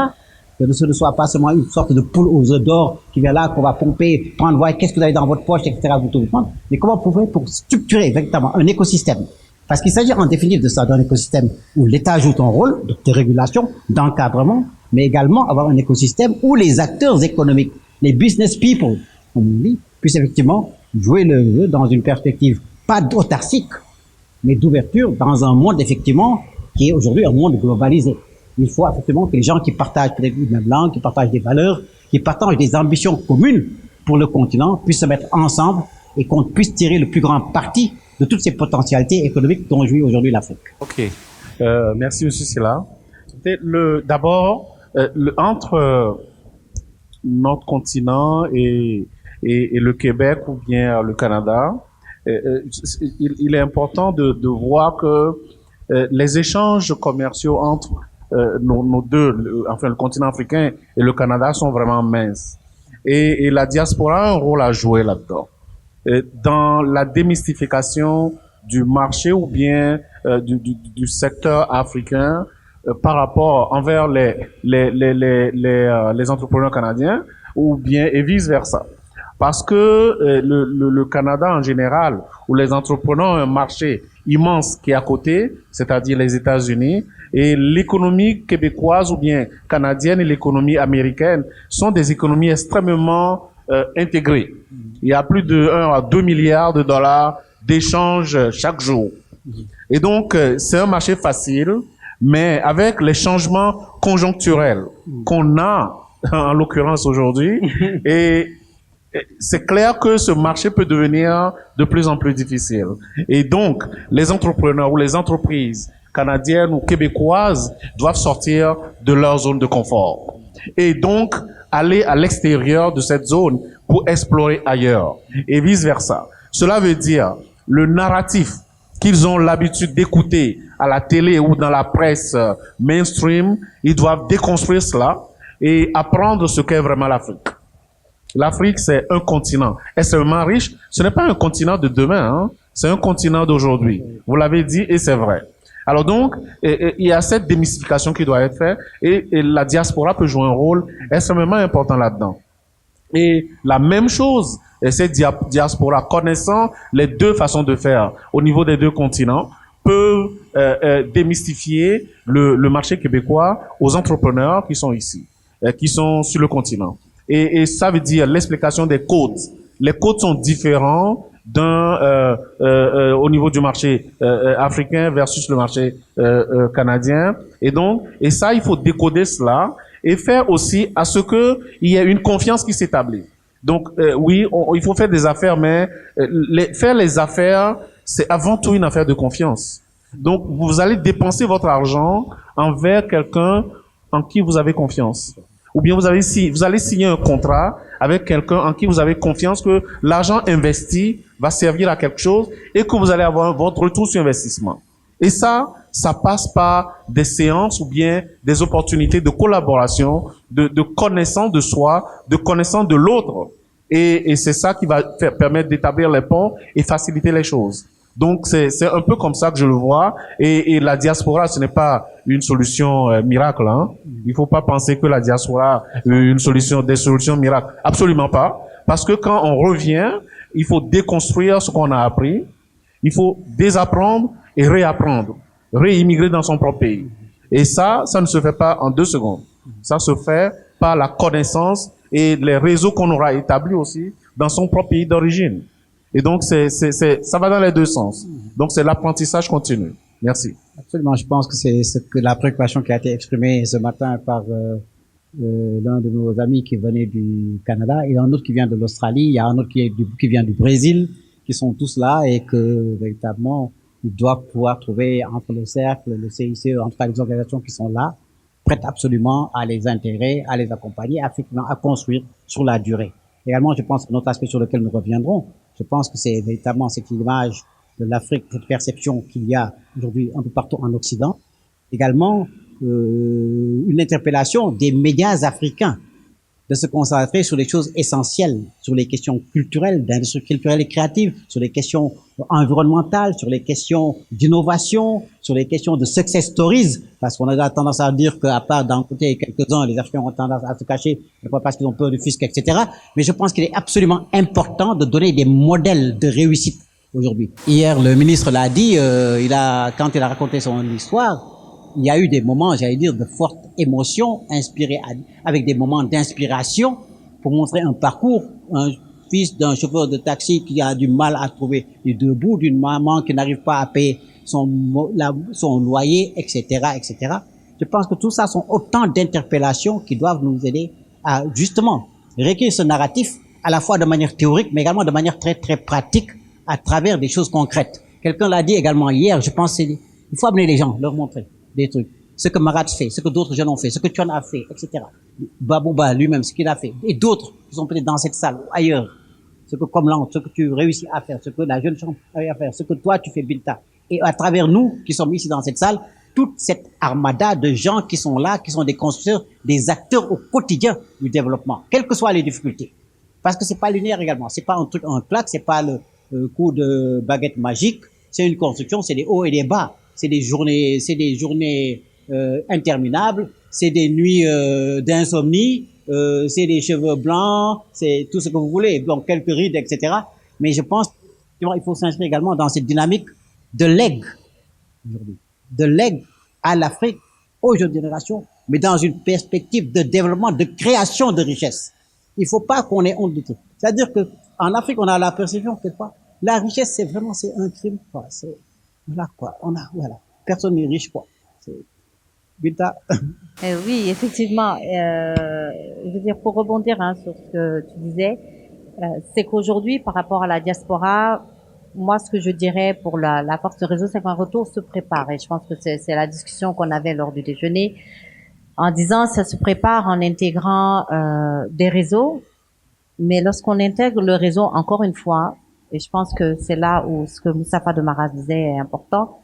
Que ce ne soit pas seulement une sorte de poule aux œufs d'or qui vient là, qu'on va pomper, prendre, voir qu'est-ce que vous avez dans votre poche, etc. Vous tout prendre. Mais comment vous pouvez pour structurer véritablement un écosystème? Parce qu'il s'agit en définitive de ça, d'un écosystème où l'État joue un rôle de régulation, d'encadrement, mais également avoir un écosystème où les acteurs économiques, les business people, comme on dit, puissent effectivement jouer le jeu dans une perspective pas d'autarcique, mais d'ouverture dans un monde effectivement qui est aujourd'hui un monde globalisé. Il faut effectivement que les gens qui partagent peut-être une même langue, qui partagent des valeurs, qui partagent des ambitions communes pour le continent, puissent se mettre ensemble et qu'on puisse tirer le plus grand parti de toutes ces potentialités économiques dont jouit aujourd'hui l'Afrique. Ok, merci Monsieur Silla. D'abord, entre notre continent et le Québec ou bien le Canada, il est important de voir que les échanges commerciaux entre nos deux, enfin le continent africain et le Canada sont vraiment minces. Et la diaspora a un rôle à jouer là-dedans. Dans la démystification du marché ou bien du secteur africain par rapport envers les entrepreneurs canadiens ou bien et vice versa. Parce que le Canada en général, où les entrepreneurs ont un marché immense qui est à côté, c'est-à-dire les États-Unis, et l'économie québécoise ou bien canadienne et l'économie américaine sont des économies extrêmement intégrées. Il y a plus de 1 à 2 milliards de dollars d'échanges chaque jour. Et donc, c'est un marché facile, mais avec les changements conjoncturels qu'on a, en l'occurrence aujourd'hui, et c'est clair que ce marché peut devenir de plus en plus difficile. Et donc, les entrepreneurs ou les entreprises canadiennes ou québécoises doivent sortir de leur zone de confort. Et donc, aller à l'extérieur de cette zone pour explorer ailleurs. Et vice-versa. Cela veut dire, le narratif qu'ils ont l'habitude d'écouter à la télé ou dans la presse mainstream, ils doivent déconstruire cela et apprendre ce qu'est vraiment l'Afrique. L'Afrique, c'est un continent extrêmement riche. Ce n'est pas un continent de demain, hein. C'est un continent d'aujourd'hui. Vous l'avez dit et c'est vrai. Alors donc, il y a cette démystification qui doit être faite et la diaspora peut jouer un rôle extrêmement important là-dedans. Et la même chose, cette diaspora, connaissant les deux façons de faire au niveau des deux continents, peut démystifier le marché québécois aux entrepreneurs qui sont ici, qui sont sur le continent. Et ça veut dire l'explication des codes. Les codes sont différents au niveau du marché africain versus le marché canadien. Et ça, il faut décoder cela et faire aussi à ce que il y ait une confiance qui s'établit. Donc, oui, il faut faire des affaires, mais faire les affaires, c'est avant tout une affaire de confiance. Donc, vous allez dépenser votre argent envers quelqu'un en qui vous avez confiance. Ou bien vous allez signer un contrat avec quelqu'un en qui vous avez confiance que l'argent investi va servir à quelque chose et que vous allez avoir votre retour sur investissement. Et ça passe par des séances ou bien des opportunités de collaboration, de connaissance de soi, de connaissance de l'autre. Et c'est ça qui va permettre d'établir les ponts et faciliter les choses. Donc c'est un peu comme ça que je le vois. Et la diaspora, ce n'est pas une solution miracle. Hein. Il faut pas penser que la diaspora des solutions miracles. Absolument pas. Parce que quand on revient, il faut déconstruire ce qu'on a appris. Il faut désapprendre et réapprendre, réimmigrer dans son propre pays. Et ça ne se fait pas en 2 secondes. Ça se fait par la connaissance et les réseaux qu'on aura établis aussi dans son propre pays d'origine. Et donc, ça va dans les 2 sens. Donc, c'est l'apprentissage continu. Merci. Absolument. Je pense que c'est la préoccupation qui a été exprimée ce matin par l'un de nos amis qui venait du Canada et un autre qui vient de l'Australie. Il y a un autre qui vient du Brésil, qui sont tous là et que, véritablement, ils doivent pouvoir trouver entre le cercle, le CICE, en tout cas les organisations qui sont là, prêtes absolument à les intégrer, à les accompagner, effectivement, à construire sur la durée. Également, je pense que notre aspect sur lequel nous reviendrons, je pense que c'est véritablement cette image de l'Afrique, cette perception qu'il y a aujourd'hui un peu partout en Occident. Également, une interpellation des médias africains de se concentrer sur les choses essentielles, sur les questions culturelles, d'industrie culturelle et créative, sur les questions environnementales, sur les questions d'innovation, sur les questions de success stories, parce qu'on a tendance à dire qu'à part d'en côté quelques-uns, les Africains ont tendance à se cacher, parce qu'ils ont peur du fisc, etc. Mais je pense qu'il est absolument important de donner des modèles de réussite aujourd'hui. Hier, le ministre l'a dit, quand il a raconté son histoire, il y a eu des moments, j'allais dire, de forte émotion, inspirés avec des moments d'inspiration pour montrer un parcours, un fils d'un chauffeur de taxi qui a du mal à trouver les 2 bouts, d'une maman qui n'arrive pas à payer son loyer, etc., etc. Je pense que tout ça sont autant d'interpellations qui doivent nous aider à, justement, réécrire ce narratif à la fois de manière théorique, mais également de manière très, très pratique à travers des choses concrètes. Quelqu'un l'a dit également hier, je pense qu'il faut amener les gens, leur montrer des trucs. Ce que Marat fait, ce que d'autres jeunes ont fait, ce que Tuan a fait, etc. Babouba lui-même, ce qu'il a fait. Et d'autres qui sont peut-être dans cette salle ou ailleurs. Ce que Comlan, ce que tu réussis à faire, ce que la jeune chambre a à faire, ce que toi tu fais, Binta. Et à travers nous, qui sommes ici dans cette salle, toute cette armada de gens qui sont là, qui sont des constructeurs, des acteurs au quotidien du développement, quelles que soient les difficultés. Parce que c'est pas linéaire également. C'est pas un truc en claque, c'est pas le coup de baguette magique. C'est une construction, c'est des hauts et des bas. C'est des journées interminables, c'est des nuits d'insomnie, c'est des cheveux blancs, c'est tout ce que vous voulez, donc quelques rides, etc. Mais je pense qu'il faut s'inscrire également dans cette dynamique de legs, aujourd'hui, de legs à l'Afrique, aux jeunes générations, mais dans une perspective de développement, de création de richesse. Il faut pas qu'on ait honte de tout. C'est-à-dire que en Afrique, on a la perception que la richesse, c'est un crime, quoi. Voilà quoi, voilà, personne n'est riche quoi. Binta. Oui, effectivement. Je veux dire, pour rebondir sur ce que tu disais, c'est qu'aujourd'hui, par rapport à la diaspora, moi, ce que je dirais pour la force de réseau, c'est qu'un retour se prépare. Et je pense que c'est la discussion qu'on avait lors du déjeuner, en disant ça se prépare en intégrant des réseaux, mais lorsqu'on intègre le réseau, encore une fois, et je pense que c'est là où ce que Moustapha de Maras disait est important.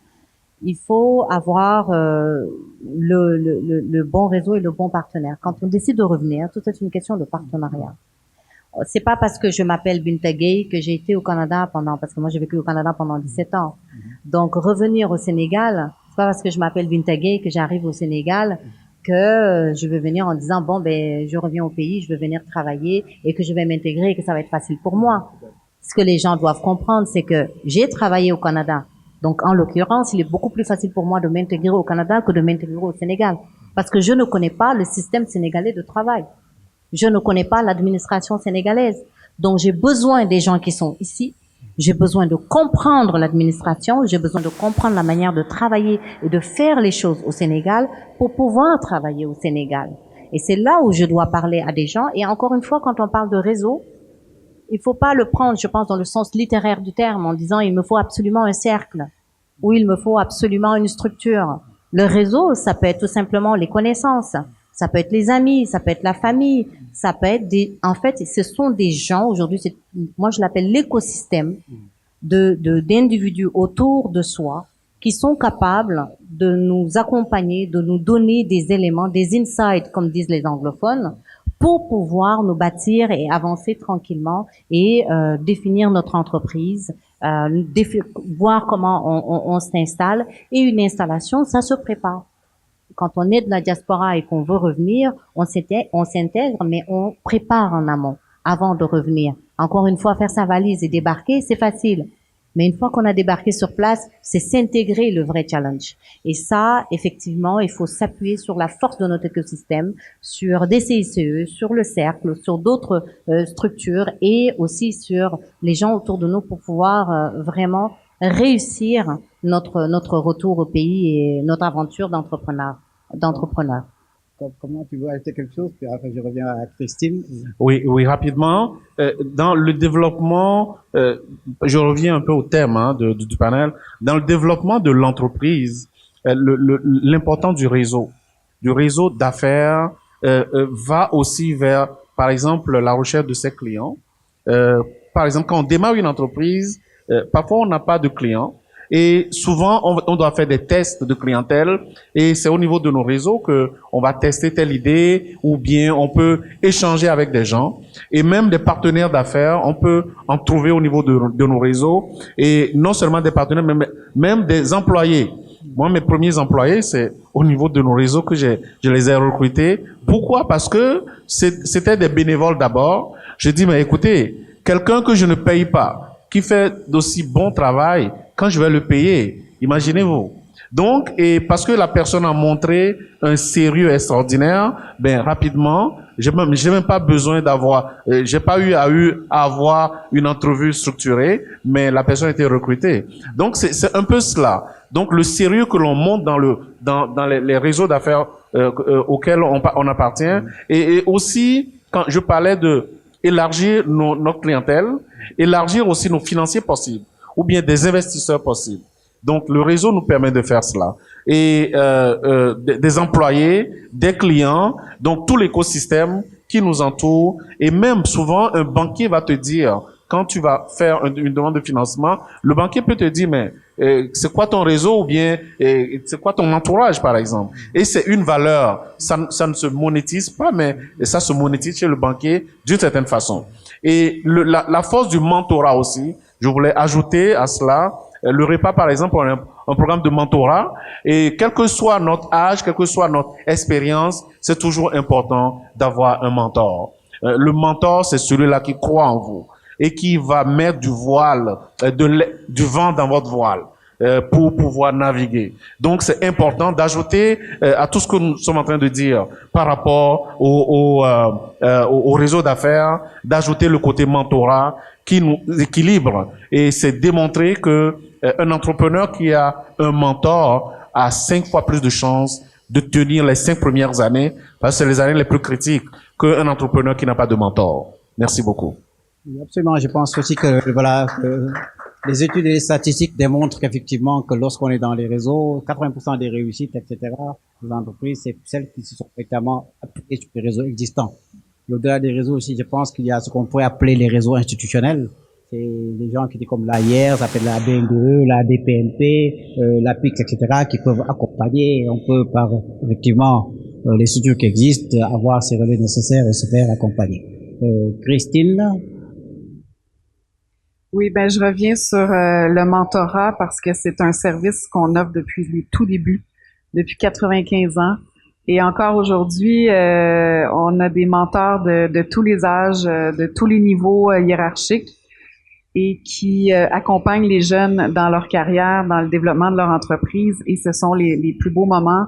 Il faut avoir le bon réseau et le bon partenaire. Quand on décide de revenir, tout est une question de partenariat. C'est pas parce que je m'appelle Binta Gueye que j'ai été au Canada parce que moi j'ai vécu au Canada pendant 17 ans. Donc revenir au Sénégal, c'est pas parce que je m'appelle Binta Gueye que j'arrive au Sénégal que je vais venir en disant bon ben je reviens au pays, je vais venir travailler et que je vais m'intégrer et que ça va être facile pour moi. Ce que les gens doivent comprendre, c'est que j'ai travaillé au Canada. Donc, en l'occurrence, il est beaucoup plus facile pour moi de m'intégrer au Canada que de m'intégrer au Sénégal. Parce que je ne connais pas le système sénégalais de travail. Je ne connais pas l'administration sénégalaise. Donc, j'ai besoin des gens qui sont ici. J'ai besoin de comprendre l'administration. J'ai besoin de comprendre la manière de travailler et de faire les choses au Sénégal pour pouvoir travailler au Sénégal. Et c'est là où je dois parler à des gens. Et encore une fois, quand on parle de réseau, il faut pas le prendre, je pense, dans le sens littéraire du terme, en disant il me faut absolument un cercle ou il me faut absolument une structure. Le réseau, ça peut être tout simplement les connaissances, ça peut être les amis, ça peut être la famille, ça peut être en fait, ce sont des gens, aujourd'hui, moi je l'appelle l'écosystème d'individus autour de soi qui sont capables de nous accompagner, de nous donner des éléments, des insights, comme disent les anglophones, pour pouvoir nous bâtir et avancer tranquillement et définir notre entreprise voir comment on s'installe. Et une installation, ça se prépare. Quand on est de la diaspora et qu'on veut revenir, on s'intègre, mais on prépare en amont avant de revenir. Encore une fois, faire sa valise et débarquer, c'est facile. Mais une fois qu'on a débarqué sur place, c'est s'intégrer le vrai challenge. Et ça, effectivement, il faut s'appuyer sur la force de notre écosystème, sur des CICE, sur le cercle, sur d'autres structures et aussi sur les gens autour de nous pour pouvoir vraiment réussir notre retour au pays et notre aventure d'entrepreneur. Comment tu veux ajouter quelque chose? Puis après, je reviens à Christine. Oui, rapidement. Dans le développement, je reviens un peu au thème du panel. Dans le développement de l'entreprise, l'important du réseau d'affaires va aussi vers, par exemple, la recherche de ses clients. Par exemple, quand on démarre une entreprise, parfois on n'a pas de clients. Et souvent, on doit faire des tests de clientèle et c'est au niveau de nos réseaux que on va tester telle idée ou bien on peut échanger avec des gens et même des partenaires d'affaires, on peut en trouver au niveau de nos réseaux et non seulement des partenaires, mais même des employés. Moi, mes premiers employés, c'est au niveau de nos réseaux que je les ai recrutés. Pourquoi? Parce que c'était des bénévoles d'abord. Je dis, mais écoutez, quelqu'un que je ne paye pas, qui fait d'aussi bon travail, quand je vais le payer, imaginez-vous. Donc, et parce que la personne a montré un sérieux extraordinaire, ben rapidement, j'ai même pas besoin d'avoir, j'ai pas eu à avoir une entrevue structurée, mais la personne a été recrutée. Donc c'est un peu cela. Donc le sérieux que l'on monte dans les réseaux d'affaires auxquels on appartient, et aussi quand je parlais de élargir notre clientèle, élargir aussi nos financiers possibles, ou bien des investisseurs possibles. Donc, le réseau nous permet de faire cela. Et des employés, des clients, donc tout l'écosystème qui nous entoure. Et même souvent, un banquier va te dire, quand tu vas faire une demande de financement, le banquier peut te dire, mais c'est quoi ton réseau ou bien c'est quoi ton entourage, par exemple. Et c'est une valeur. Ça ne se monétise pas, mais ça se monétise chez le banquier d'une certaine façon. Et la force du mentorat aussi, je voulais ajouter à cela, le repas, par exemple, on a un programme de mentorat et quel que soit notre âge, quelle que soit notre expérience, c'est toujours important d'avoir un mentor. Le mentor, c'est celui-là qui croit en vous et qui va mettre du voile, du vent dans votre voile pour pouvoir naviguer. Donc, c'est important d'ajouter à tout ce que nous sommes en train de dire par rapport au réseau d'affaires, d'ajouter le côté mentorat qui nous équilibre. Et c'est démontré que un entrepreneur qui a un mentor a 5 fois plus de chances de tenir les 5 premières années, parce que c'est les années les plus critiques qu'un entrepreneur qui n'a pas de mentor. Merci beaucoup. Absolument, je pense aussi que voilà, les études et les statistiques démontrent qu'effectivement que lorsqu'on est dans les réseaux, 80% des réussites, etc., des entreprises, c'est celles qui se sont directement appuyées sur les réseaux existants. Et au-delà des réseaux aussi, je pense qu'il y a ce qu'on pourrait appeler les réseaux institutionnels. C'est des gens qui étaient comme là hier, ça s'appelle la BNDE, la DPNP, la PIX, etc., qui peuvent accompagner. On peut par, effectivement, les structures qui existent, avoir ces relais nécessaires et se faire accompagner. Christine? Oui, ben je reviens sur le mentorat parce que c'est un service qu'on offre depuis les tout débuts, depuis 95 ans. Et encore aujourd'hui, on a des mentors de tous les âges, de tous les niveaux hiérarchiques et qui accompagnent les jeunes dans leur carrière, dans le développement de leur entreprise. Et ce sont les plus beaux moments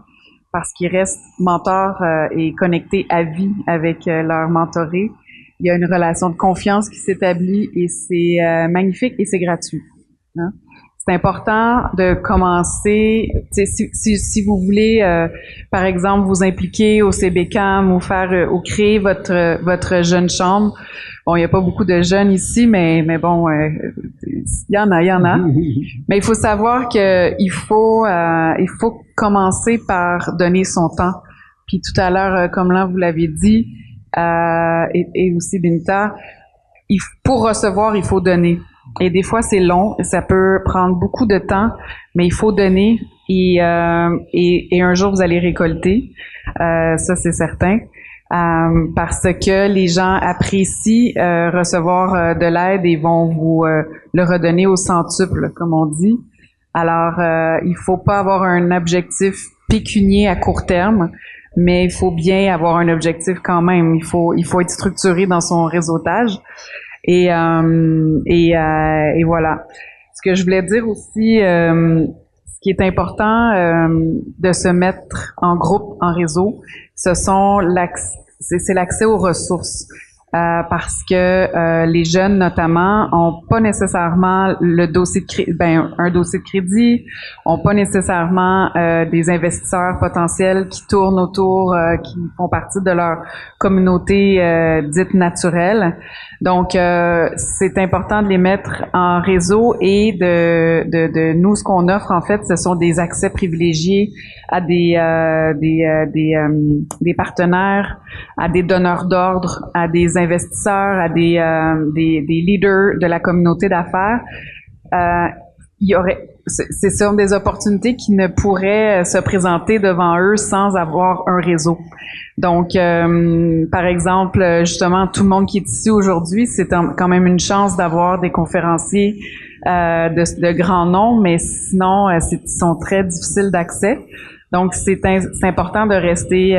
parce qu'ils restent mentors et connectés à vie avec leur mentoré. Il y a une relation de confiance qui s'établit et c'est magnifique et c'est gratuit. Hein? C'est important de commencer, si vous voulez, par exemple, vous impliquer au CBCAM ou créer votre jeune chambre. Bon, il n'y a pas beaucoup de jeunes ici, mais bon, il y en a. Mais il faut savoir que il faut commencer par donner son temps. Puis tout à l'heure, comme là vous l'avez dit, et aussi Binta, pour recevoir, il faut donner. Et des fois, c'est long, ça peut prendre beaucoup de temps, mais il faut donner et un jour, vous allez récolter. Ça, c'est certain. parce que les gens apprécient recevoir de l'aide et vont vous le redonner au centuple, comme on dit. Alors, il faut pas avoir un objectif pécunier à court terme, mais il faut bien avoir un objectif quand même. Il faut être structuré dans son réseautage. Et voilà. Ce que je voulais dire aussi, ce qui est important de se mettre en groupe, en réseau, c'est l'accès aux ressources. Parce que les jeunes notamment ont pas nécessairement le dossier de un dossier de crédit, ont pas nécessairement des investisseurs potentiels qui tournent autour, qui font partie de leur communauté dite naturelle. Donc c'est important de les mettre en réseau et de nous, ce qu'on offre en fait, ce sont des accès privilégiés à des partenaires, à des donneurs d'ordre, à des investisseurs, à des leaders de la communauté d'affaires. Ce sont des opportunités qui ne pourraient se présenter devant eux sans avoir un réseau. Donc, par exemple, justement, tout le monde qui est ici aujourd'hui, c'est quand même une chance d'avoir des conférenciers de grand nom, mais sinon, ils sont très difficiles d'accès. Donc, c'est important de rester,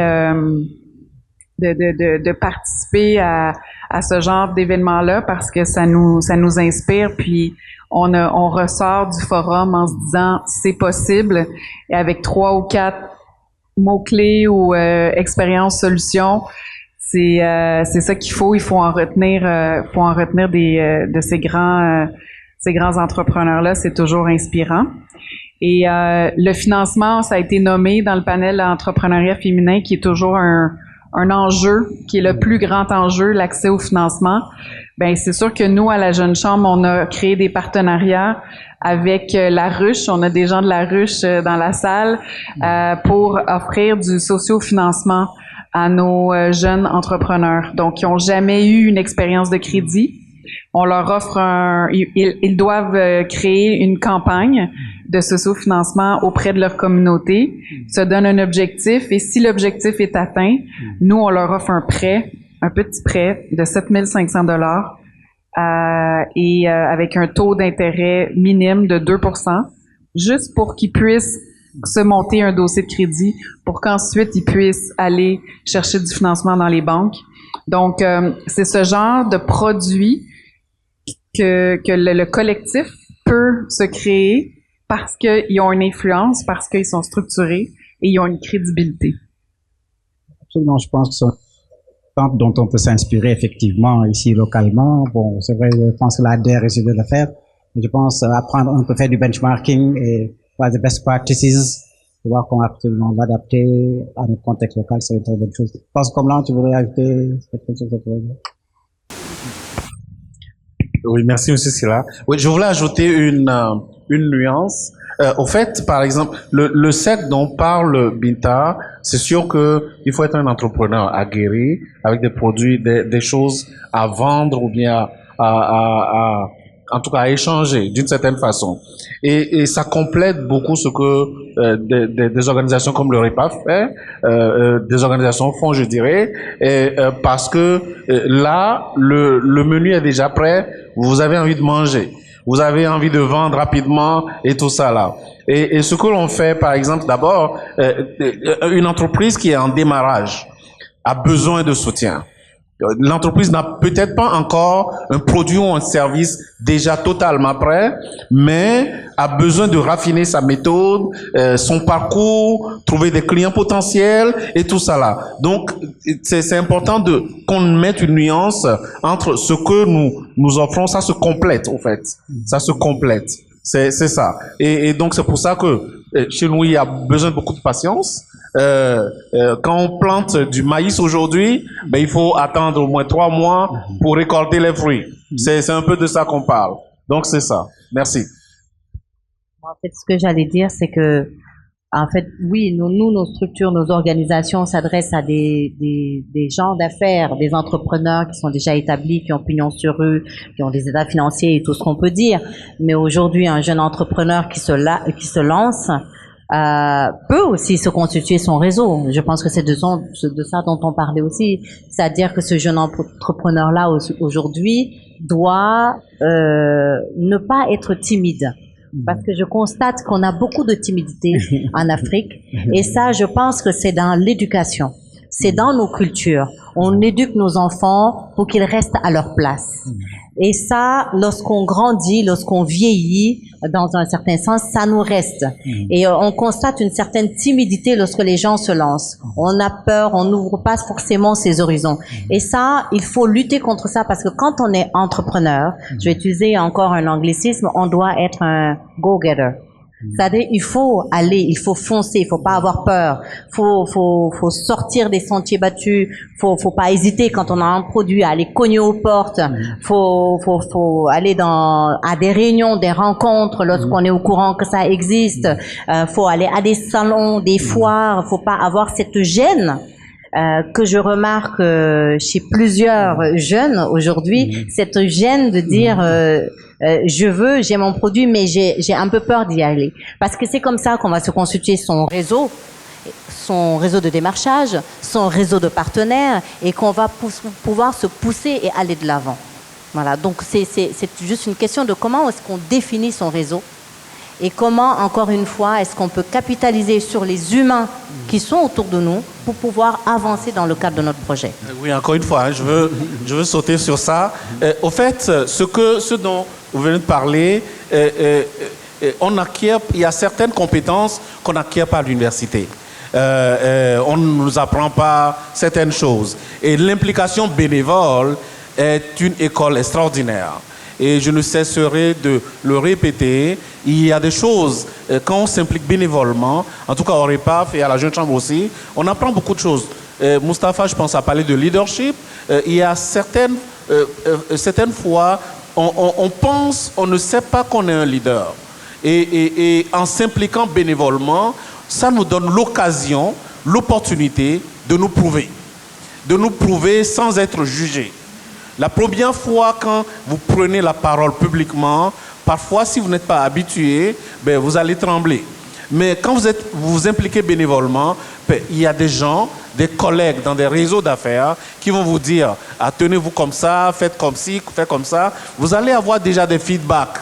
de participer à ce genre d'événement-là parce que ça nous inspire, puis on ressort du forum en se disant c'est possible, et avec 3 ou 4 mots-clés ou expérience solution, c'est ça qu'il faut. Il faut en retenir de ces grands entrepreneurs-là. C'est toujours inspirant. Et le financement, ça a été nommé dans le panel entrepreneuriat féminin, qui est toujours un enjeu, qui est le plus grand enjeu, l'accès au financement. Ben c'est sûr que nous, à la Jeune Chambre, on a créé des partenariats avec la Ruche. On a des gens de la Ruche dans la salle pour offrir du socio-financement à nos jeunes entrepreneurs. Donc, ils n'ont jamais eu une expérience de crédit. On leur offre ils doivent créer une campagne de socio-financement auprès de leur communauté, se donnent un objectif, et si l'objectif est atteint, nous, on leur offre un petit prêt de 7 500 $, et avec un taux d'intérêt minime de 2%, juste pour qu'ils puissent se monter un dossier de crédit, pour qu'ensuite ils puissent aller chercher du financement dans les banques. Donc, c'est ce genre de produit que le collectif peut se créer parce qu'ils ont une influence, parce qu'ils sont structurés et ils ont une crédibilité. Absolument, je pense que c'est un dont on peut s'inspirer effectivement ici localement. Bon, c'est vrai, je pense que l'ADER essaie de le faire, mais je pense apprendre, on peut faire du benchmarking et voir des best practices, voir comment absolument l'adapter à notre contexte local, c'est une très bonne chose. Je pense que comme là, tu voudrais ajouter quelque chose à ce projet. Oui, merci, monsieur Silla. Oui, je voulais ajouter une nuance. Au fait, par exemple, le set dont parle Binta, c'est sûr que il faut être un entrepreneur aguerri, avec des produits, des choses à vendre ou bien en tout cas à échanger d'une certaine façon. Et ça complète beaucoup ce que des organisations comme le REPAF fait, des organisations font, je dirais, parce que là, le menu est déjà prêt, vous avez envie de manger, vous avez envie de vendre rapidement et tout ça là. Et ce que l'on fait, par exemple, d'abord, une entreprise qui est en démarrage a besoin de soutien. L'entreprise n'a peut-être pas encore un produit ou un service déjà totalement prêt, mais a besoin de raffiner sa méthode, son parcours, trouver des clients potentiels et tout ça là. Donc, c'est important qu'on mette une nuance entre ce que nous offrons, ça se complète au fait, ça se complète. C'est ça. Et donc c'est pour ça que chez nous il y a besoin de beaucoup de patience. Quand on plante du maïs aujourd'hui, ben il faut attendre au moins 3 mois pour récolter les fruits. C'est un peu de ça qu'on parle. Donc c'est ça. Merci. En fait, ce que j'allais dire, c'est que, en fait, oui, nos structures, nos organisations s'adressent à des gens d'affaires, des entrepreneurs qui sont déjà établis, qui ont pignon sur eux, qui ont des états financiers et tout ce qu'on peut dire. Mais aujourd'hui, un jeune entrepreneur qui se lance, peut aussi se constituer son réseau. Je pense que c'est de ça dont on parlait aussi. C'est-à-dire que ce jeune entrepreneur-là aujourd'hui doit ne pas être timide. Parce que je constate qu'on a beaucoup de timidité en Afrique. Et ça, je pense que c'est dans l'éducation. C'est dans nos cultures. On éduque nos enfants pour qu'ils restent à leur place. Et ça, lorsqu'on grandit, lorsqu'on vieillit, dans un certain sens, ça nous reste. Et on constate une certaine timidité lorsque les gens se lancent. On a peur, on n'ouvre pas forcément ses horizons. Et ça, il faut lutter contre ça parce que quand on est entrepreneur, je vais utiliser encore un anglicisme, on doit être un go-getter. C'est-à-dire, il faut aller, il faut foncer, il faut pas avoir peur, faut sortir des sentiers battus, faut pas hésiter quand on a un produit à aller cogner aux portes, faut aller à des réunions, des rencontres lorsqu'on est au courant que ça existe, faut aller à des salons, des foires, faut pas avoir cette gêne. Que je remarque chez plusieurs jeunes aujourd'hui, cette gêne de dire j'ai mon produit, mais j'ai un peu peur d'y aller. Parce que c'est comme ça qu'on va se constituer son réseau de démarchage, son réseau de partenaires, et qu'on va pouvoir se pousser et aller de l'avant. Voilà, donc c'est juste une question de comment est-ce qu'on définit son réseau. Et comment, encore une fois, est-ce qu'on peut capitaliser sur les humains qui sont autour de nous pour pouvoir avancer dans le cadre de notre projet? Oui, encore une fois, je veux sauter sur ça. Au fait, ce dont vous venez de parler, on acquiert, il y a certaines compétences qu'on n'acquiert pas à l'université. On ne nous apprend pas certaines choses. Et l'implication bénévole est une école extraordinaire. Et je ne cesserai de le répéter, il y a des choses, quand on s'implique bénévolement, en tout cas au REPAF et à la Jeune Chambre aussi, on apprend beaucoup de choses. Moustapha, je pense, a parlé de leadership. Il y a certaines fois, on pense, on ne sait pas qu'on est un leader. Et en s'impliquant bénévolement, ça nous donne l'occasion, l'opportunité de nous prouver sans être jugés. La première fois, quand vous prenez la parole publiquement, parfois, si vous n'êtes pas habitué, vous allez trembler. Mais quand vous vous impliquez bénévolement, il y a des gens, des collègues dans des réseaux d'affaires qui vont vous dire « tenez-vous comme ça, faites comme ci, faites comme ça ». Vous allez avoir déjà des feedbacks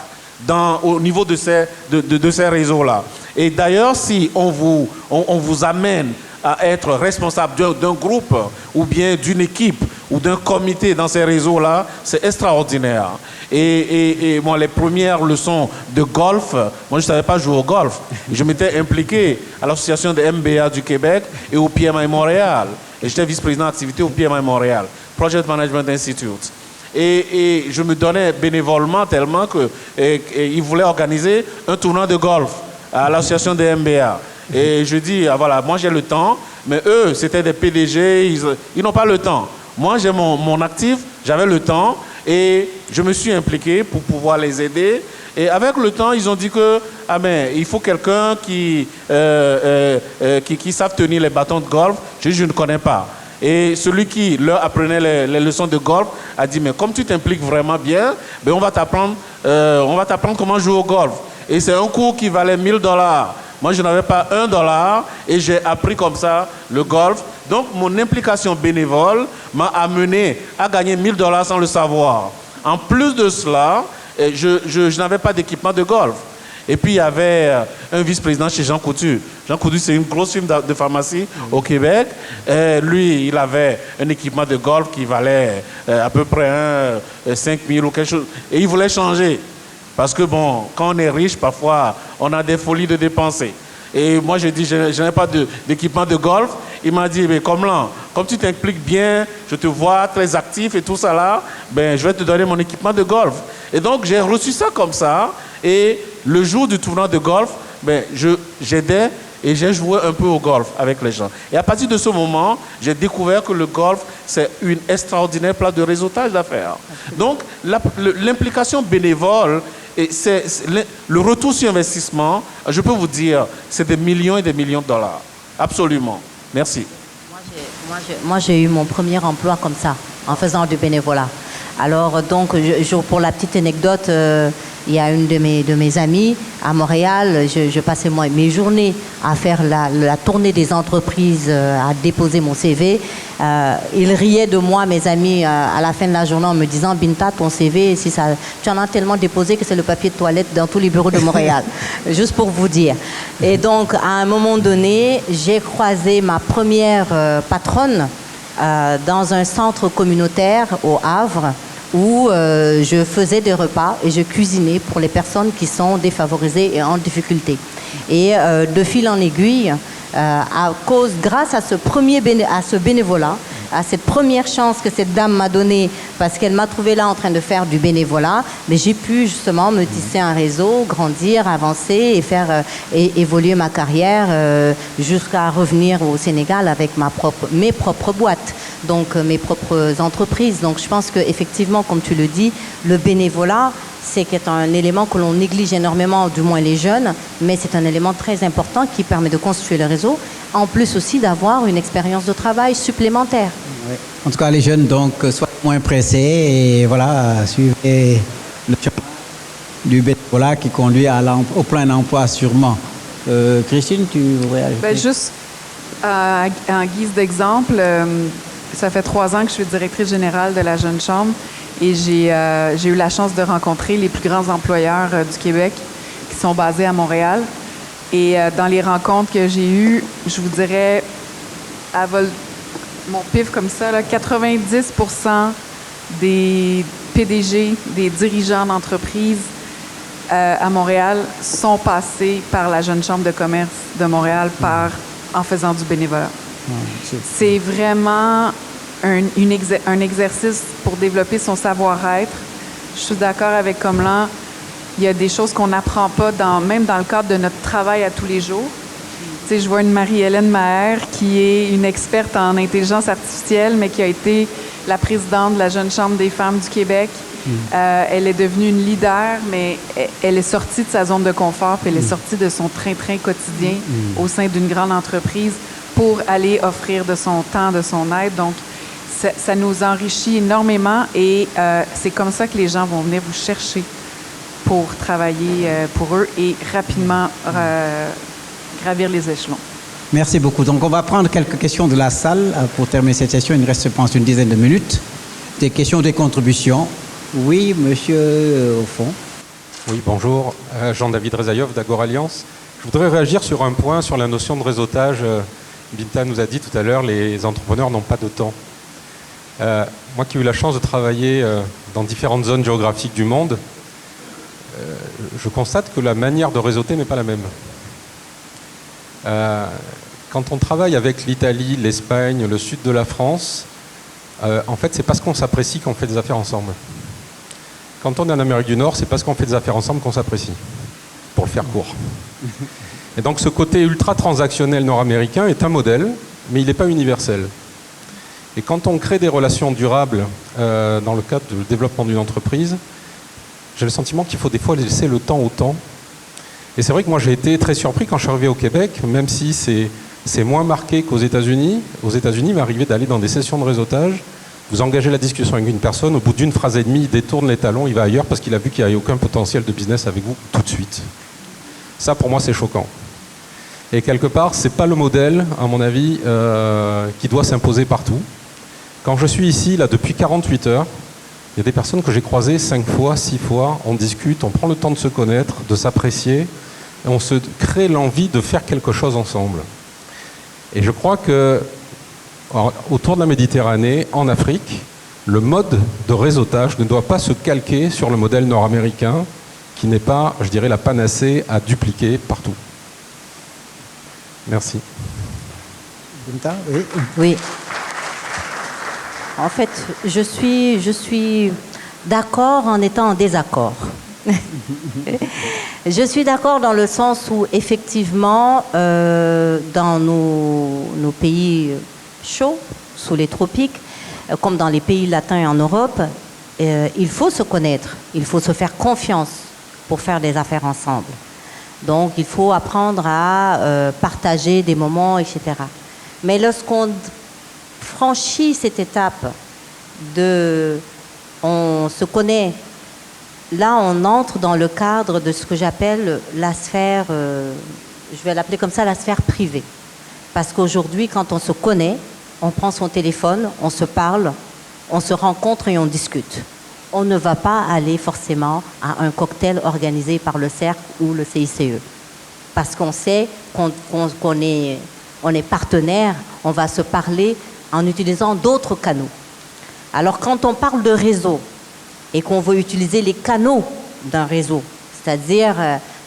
au niveau de ces réseaux-là. Et d'ailleurs, si on vous amène à être responsable d'un groupe ou bien d'une équipe ou d'un comité dans ces réseaux-là, c'est extraordinaire. Et moi, les premières leçons de golf, moi, je ne savais pas jouer au golf. Je m'étais impliqué à l'association de MBA du Québec et au PMI Montréal. Et j'étais vice-président d'activité au PMI Montréal, Project Management Institute. Et je me donnais bénévolement tellement qu'ils voulaient organiser un tournoi de golf à l'association de MBA. Et je dis, voilà, moi j'ai le temps, mais eux, c'était des PDG, ils n'ont pas le temps. Moi, j'ai mon actif, j'avais le temps, et je me suis impliqué pour pouvoir les aider. Et avec le temps, ils ont dit que il faut quelqu'un qui savent tenir les bâtons de golf. Je dis, je ne connais pas. Et celui qui leur apprenait les leçons de golf a dit, mais comme tu t'impliques vraiment bien, on va t'apprendre comment jouer au golf. Et c'est un cours qui valait $1000. Moi, je n'avais pas $1 et j'ai appris comme ça le golf. Donc, mon implication bénévole m'a amené à gagner $1000 sans le savoir. En plus de cela, je n'avais pas d'équipement de golf. Et puis, il y avait un vice-président chez Jean Coutu. Jean Coutu, c'est une grosse firme de pharmacie au Québec. Lui, il avait un équipement de golf qui valait à peu près 5 000 ou quelque chose. Et il voulait changer. Parce que, quand on est riche, parfois, on a des folies de dépenser. Et moi, j'ai dit, je n'ai pas d'équipement de golf. Il m'a dit, mais comme tu t'impliques bien, je te vois très actif et tout ça là, je vais te donner mon équipement de golf. Et donc, j'ai reçu ça comme ça. Et le jour du tournoi de golf, j'aidais et j'ai joué un peu au golf avec les gens. Et à partir de ce moment, j'ai découvert que le golf, c'est une extraordinaire place de réseautage d'affaires. Donc, l'implication bénévole, et le retour sur investissement, je peux vous dire, c'est des millions et des millions de dollars. Absolument. Merci. Moi, j'ai eu mon premier emploi comme ça, en faisant du bénévolat. Alors, donc, pour la petite anecdote, Il y a une de mes amies à Montréal, je passais mes journées à faire la tournée des entreprises, à déposer mon CV. Ils riaient de moi, mes amis, à la fin de la journée en me disant « Binta, ton CV, tu en as tellement déposé que c'est le papier de toilette dans tous les bureaux de Montréal. » Juste pour vous dire. Et donc, à un moment donné, j'ai croisé ma première patronne dans un centre communautaire au Havre où je faisais des repas et je cuisinais pour les personnes qui sont défavorisées et en difficulté. Et de fil en aiguille, grâce à ce bénévolat, à cette première chance que cette dame m'a donnée, parce qu'elle m'a trouvé là en train de faire du bénévolat, mais j'ai pu justement me tisser un réseau, grandir, avancer et faire évoluer ma carrière jusqu'à revenir au Sénégal avec mes propres boîtes, donc mes propres entreprises. Donc je pense qu'effectivement, comme tu le dis, le bénévolat, c'est un élément que l'on néglige énormément, du moins les jeunes, mais c'est un élément très important qui permet de constituer le réseau, en plus aussi d'avoir une expérience de travail supplémentaire. Oui. En tout cas, les jeunes, donc, soient moins pressés et voilà, suivez le chemin du bénévolat qui conduit au plein emploi sûrement. Christine, tu voudrais ajouter? Juste en guise d'exemple, ça fait 3 ans que je suis directrice générale de la Jeune Chambre. Et j'ai eu la chance de rencontrer les plus grands employeurs du Québec qui sont basés à Montréal. Et dans les rencontres que j'ai eues, je vous dirais, mon pif comme ça, là, 90% des PDG, des dirigeants d'entreprise à Montréal sont passés par la Jeune Chambre de commerce de Montréal en faisant du bénévolat. C'est vraiment un exercice pour développer son savoir-être. Je suis d'accord avec Komlan. Il y a des choses qu'on n'apprend pas, même dans le cadre de notre travail à tous les jours. Tu sais, je vois une Marie-Hélène Maher qui est une experte en intelligence artificielle, mais qui a été la présidente de la Jeune Chambre des femmes du Québec. Elle est devenue une leader, mais elle est sortie de sa zone de confort, puis elle est sortie de son train-train quotidien au sein d'une grande entreprise pour aller offrir de son temps, de son aide. Donc, ça nous enrichit énormément et c'est comme ça que les gens vont venir vous chercher pour travailler pour eux et rapidement gravir les échelons. Merci beaucoup. Donc, on va prendre quelques questions de la salle pour terminer cette session. Il nous reste, je pense, une dizaine de minutes. Des questions, des contributions. Oui, monsieur, au fond. Oui, bonjour. Jean-David Rezaïov d'Agora Alliance. Je voudrais réagir sur un point, sur la notion de réseautage. Binta nous a dit tout à l'heure, les entrepreneurs n'ont pas de temps. Moi qui ai eu la chance de travailler dans différentes zones géographiques du monde, je constate que la manière de réseauter n'est pas la même. Quand on travaille avec l'Italie, l'Espagne, le sud de la France, en fait, c'est parce qu'on s'apprécie qu'on fait des affaires ensemble. Quand on est en Amérique du Nord, c'est parce qu'on fait des affaires ensemble qu'on s'apprécie, pour le faire court. Et donc ce côté ultra transactionnel nord-américain est un modèle, mais il n'est pas universel. Et quand on crée des relations durables dans le cadre du développement d'une entreprise, j'ai le sentiment qu'il faut des fois laisser le temps au temps. Et c'est vrai que moi j'ai été très surpris quand je suis arrivé au Québec, même si c'est moins marqué qu'aux États-Unis. Aux États-Unis, il m'est arrivé d'aller dans des sessions de réseautage. Vous engagez la discussion avec une personne, au bout d'une phrase et demie, il détourne les talons, il va ailleurs parce qu'il a vu qu'il n'y a aucun potentiel de business avec vous tout de suite. Ça, pour moi, c'est choquant. Et quelque part, ce n'est pas le modèle, à mon avis, qui doit s'imposer partout. Quand je suis ici, là, depuis 48 heures, il y a des personnes que j'ai croisées 5 fois, 6 fois, on discute, on prend le temps de se connaître, de s'apprécier, et on se crée l'envie de faire quelque chose ensemble. Et je crois que autour de la Méditerranée, en Afrique, le mode de réseautage ne doit pas se calquer sur le modèle nord-américain, qui n'est pas, je dirais, la panacée à dupliquer partout. Merci. Binta, oui. Oui. En fait, je suis d'accord en étant en désaccord. Je suis d'accord dans le sens où, effectivement, dans nos pays chauds, sous les tropiques, comme dans les pays latins et en Europe, il faut se connaître, il faut se faire confiance pour faire des affaires ensemble. Donc, il faut apprendre à partager des moments, etc. Mais lorsqu'on franchit cette étape on se connaît là, on entre dans le cadre de ce que j'appelle la sphère, je vais l'appeler comme ça, la sphère privée. Parce qu'aujourd'hui, quand on se connaît, on prend son téléphone, on se parle, on se rencontre et on discute. On ne va pas aller forcément à un cocktail organisé par le Cercle ou le CICE. Parce qu'on sait qu'on est partenaire, on va se parler en utilisant d'autres canaux. Alors quand on parle de réseau et qu'on veut utiliser les canaux d'un réseau, c'est-à-dire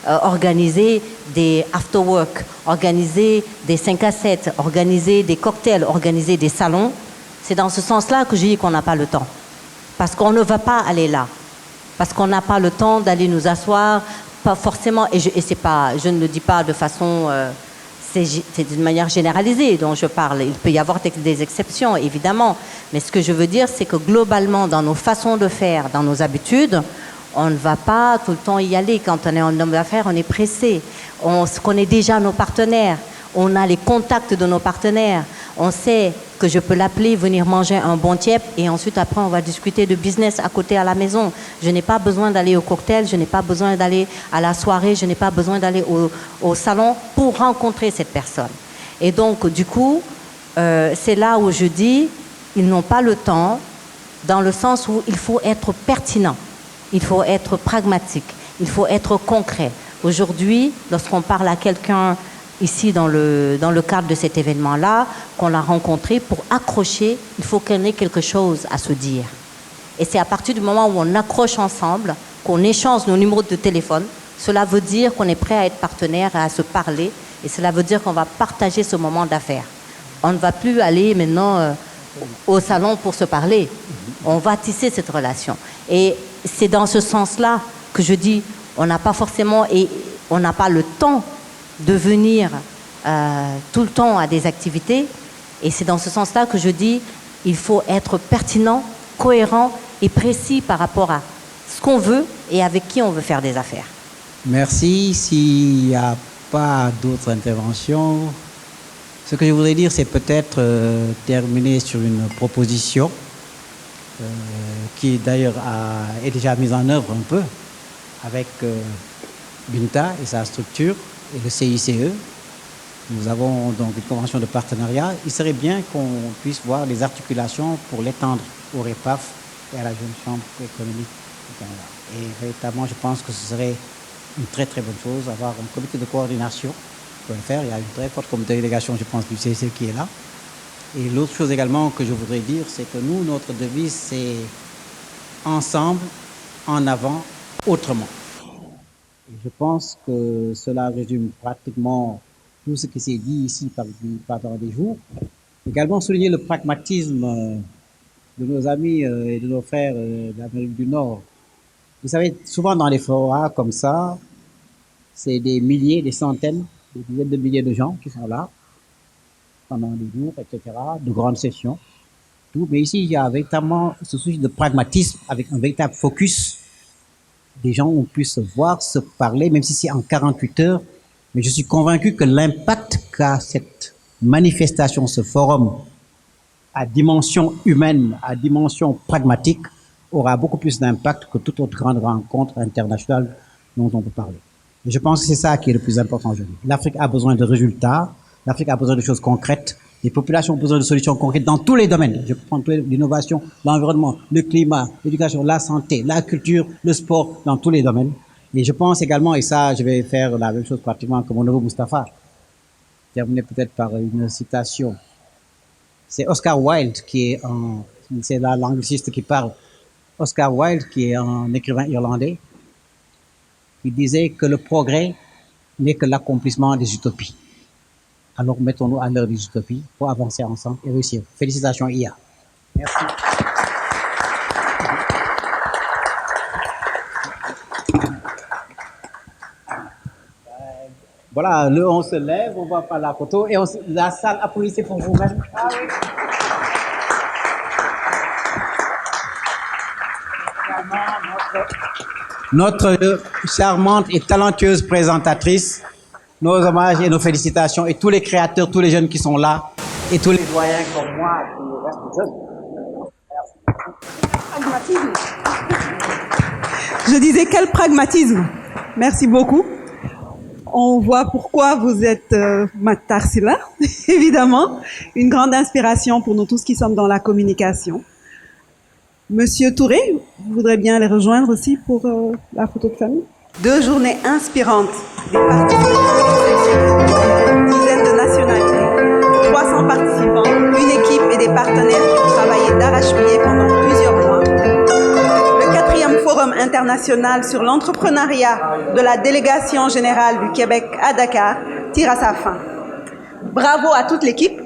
organiser des after-work, organiser des 5 à 7, organiser des cocktails, organiser des salons, c'est dans ce sens-là que je dis qu'on n'a pas le temps. Parce qu'on ne va pas aller là. Parce qu'on n'a pas le temps d'aller nous asseoir, pas forcément, je ne le dis pas de façon, c'est d'une manière généralisée dont je parle. Il peut y avoir des exceptions, évidemment. Mais ce que je veux dire, c'est que globalement, dans nos façons de faire, dans nos habitudes, on ne va pas tout le temps y aller. Quand on est en homme d'affaires, on est pressé. On connaît déjà nos partenaires. On a les contacts de nos partenaires. On sait que je peux l'appeler, venir manger un bon tiep et ensuite après on va discuter de business à côté à la maison. Je n'ai pas besoin d'aller au cocktail, je n'ai pas besoin d'aller à la soirée, je n'ai pas besoin d'aller au salon pour rencontrer cette personne. Et donc du coup, c'est là où je dis, ils n'ont pas le temps, dans le sens où il faut être pertinent, il faut être pragmatique, il faut être concret. Aujourd'hui, lorsqu'on parle à quelqu'un ici dans le cadre de cet événement-là, qu'on l'a rencontré, pour accrocher, il faut qu'on ait quelque chose à se dire. Et c'est à partir du moment où on accroche ensemble, qu'on échange nos numéros de téléphone, cela veut dire qu'on est prêt à être partenaire, à se parler, et cela veut dire qu'on va partager ce moment d'affaires. On ne va plus aller maintenant au salon pour se parler. On va tisser cette relation. Et c'est dans ce sens-là que je dis, on n'a pas forcément, et on n'a pas le temps de venir tout le temps à des activités. Et c'est dans ce sens-là que je dis, il faut être pertinent, cohérent et précis par rapport à ce qu'on veut et avec qui on veut faire des affaires. Merci. S'il n'y a pas d'autres interventions, ce que je voudrais dire, c'est peut-être terminer sur une proposition qui d'ailleurs est déjà mise en œuvre un peu avec Binta et sa structure et le CICE. Nous avons donc une convention de partenariat. Il serait bien qu'on puisse voir les articulations pour l'étendre au REPAF et à la Jeune Chambre économique du Canada. Et véritablement, je pense que ce serait une très très bonne chose, avoir un comité de coordination pour le faire. Il y a une très forte délégation, je pense, du CICE qui est là. Et l'autre chose également que je voudrais dire, c'est que nous, notre devise, c'est ensemble, en avant, autrement. Et je pense que cela résume pratiquement tout ce qui s'est dit ici pendant des jours. Également souligner le pragmatisme de nos amis et de nos frères d'Amérique du Nord. Vous savez, souvent dans les forats comme ça, c'est des milliers, des centaines, des dizaines de milliers de gens qui sont là pendant des jours, etc., de grandes sessions. Tout. Mais ici, il y a véritablement ce souci de pragmatisme avec un véritable focus. Des gens où on puisse se voir, se parler, même si c'est en 48 heures. Mais je suis convaincu que l'impact qu'a cette manifestation, ce forum, à dimension humaine, à dimension pragmatique, aura beaucoup plus d'impact que toute autre grande rencontre internationale dont on peut parler. Et je pense que c'est ça qui est le plus important aujourd'hui. L'Afrique a besoin de résultats, l'Afrique a besoin de choses concrètes, les populations ont besoin de solutions concrètes dans tous les domaines. Je prends l'innovation, l'environnement, le climat, l'éducation, la santé, la culture, le sport, dans tous les domaines. Et je pense également, et ça, je vais faire la même chose pratiquement que mon neveu Mustapha, terminer peut-être par une citation. C'est Oscar Wilde qui est c'est là l'angliciste qui parle. Oscar Wilde, qui est un écrivain irlandais, qui disait que le progrès n'est que l'accomplissement des utopies. Alors mettons-nous à l'heure des utopies pour avancer ensemble et réussir. Félicitations IA. Merci. Voilà, on se lève, on va par la photo et la salle applaudissez pour vous-même. Ah oui. Notre charmante et talentueuse présentatrice, nos hommages et nos félicitations et tous les créateurs, tous les jeunes qui sont là et tous les doyens comme moi qui restent jeunes. Merci. Je disais, quel pragmatisme. Merci beaucoup. On voit pourquoi vous êtes Matarsila, évidemment. Une grande inspiration pour nous tous qui sommes dans la communication. Monsieur Touré, vous voudrez bien les rejoindre aussi pour la photo de famille. 2 journées inspirantes, des participants, dizaines de nationalités, 300 participants, une équipe et des partenaires qui ont travaillé d'arrache-pied pendant plusieurs mois. Le 4e Forum international sur l'entrepreneuriat de la délégation générale du Québec à Dakar tire à sa fin. Bravo à toute l'équipe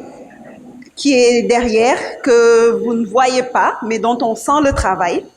qui est derrière, que vous ne voyez pas, mais dont on sent le travail.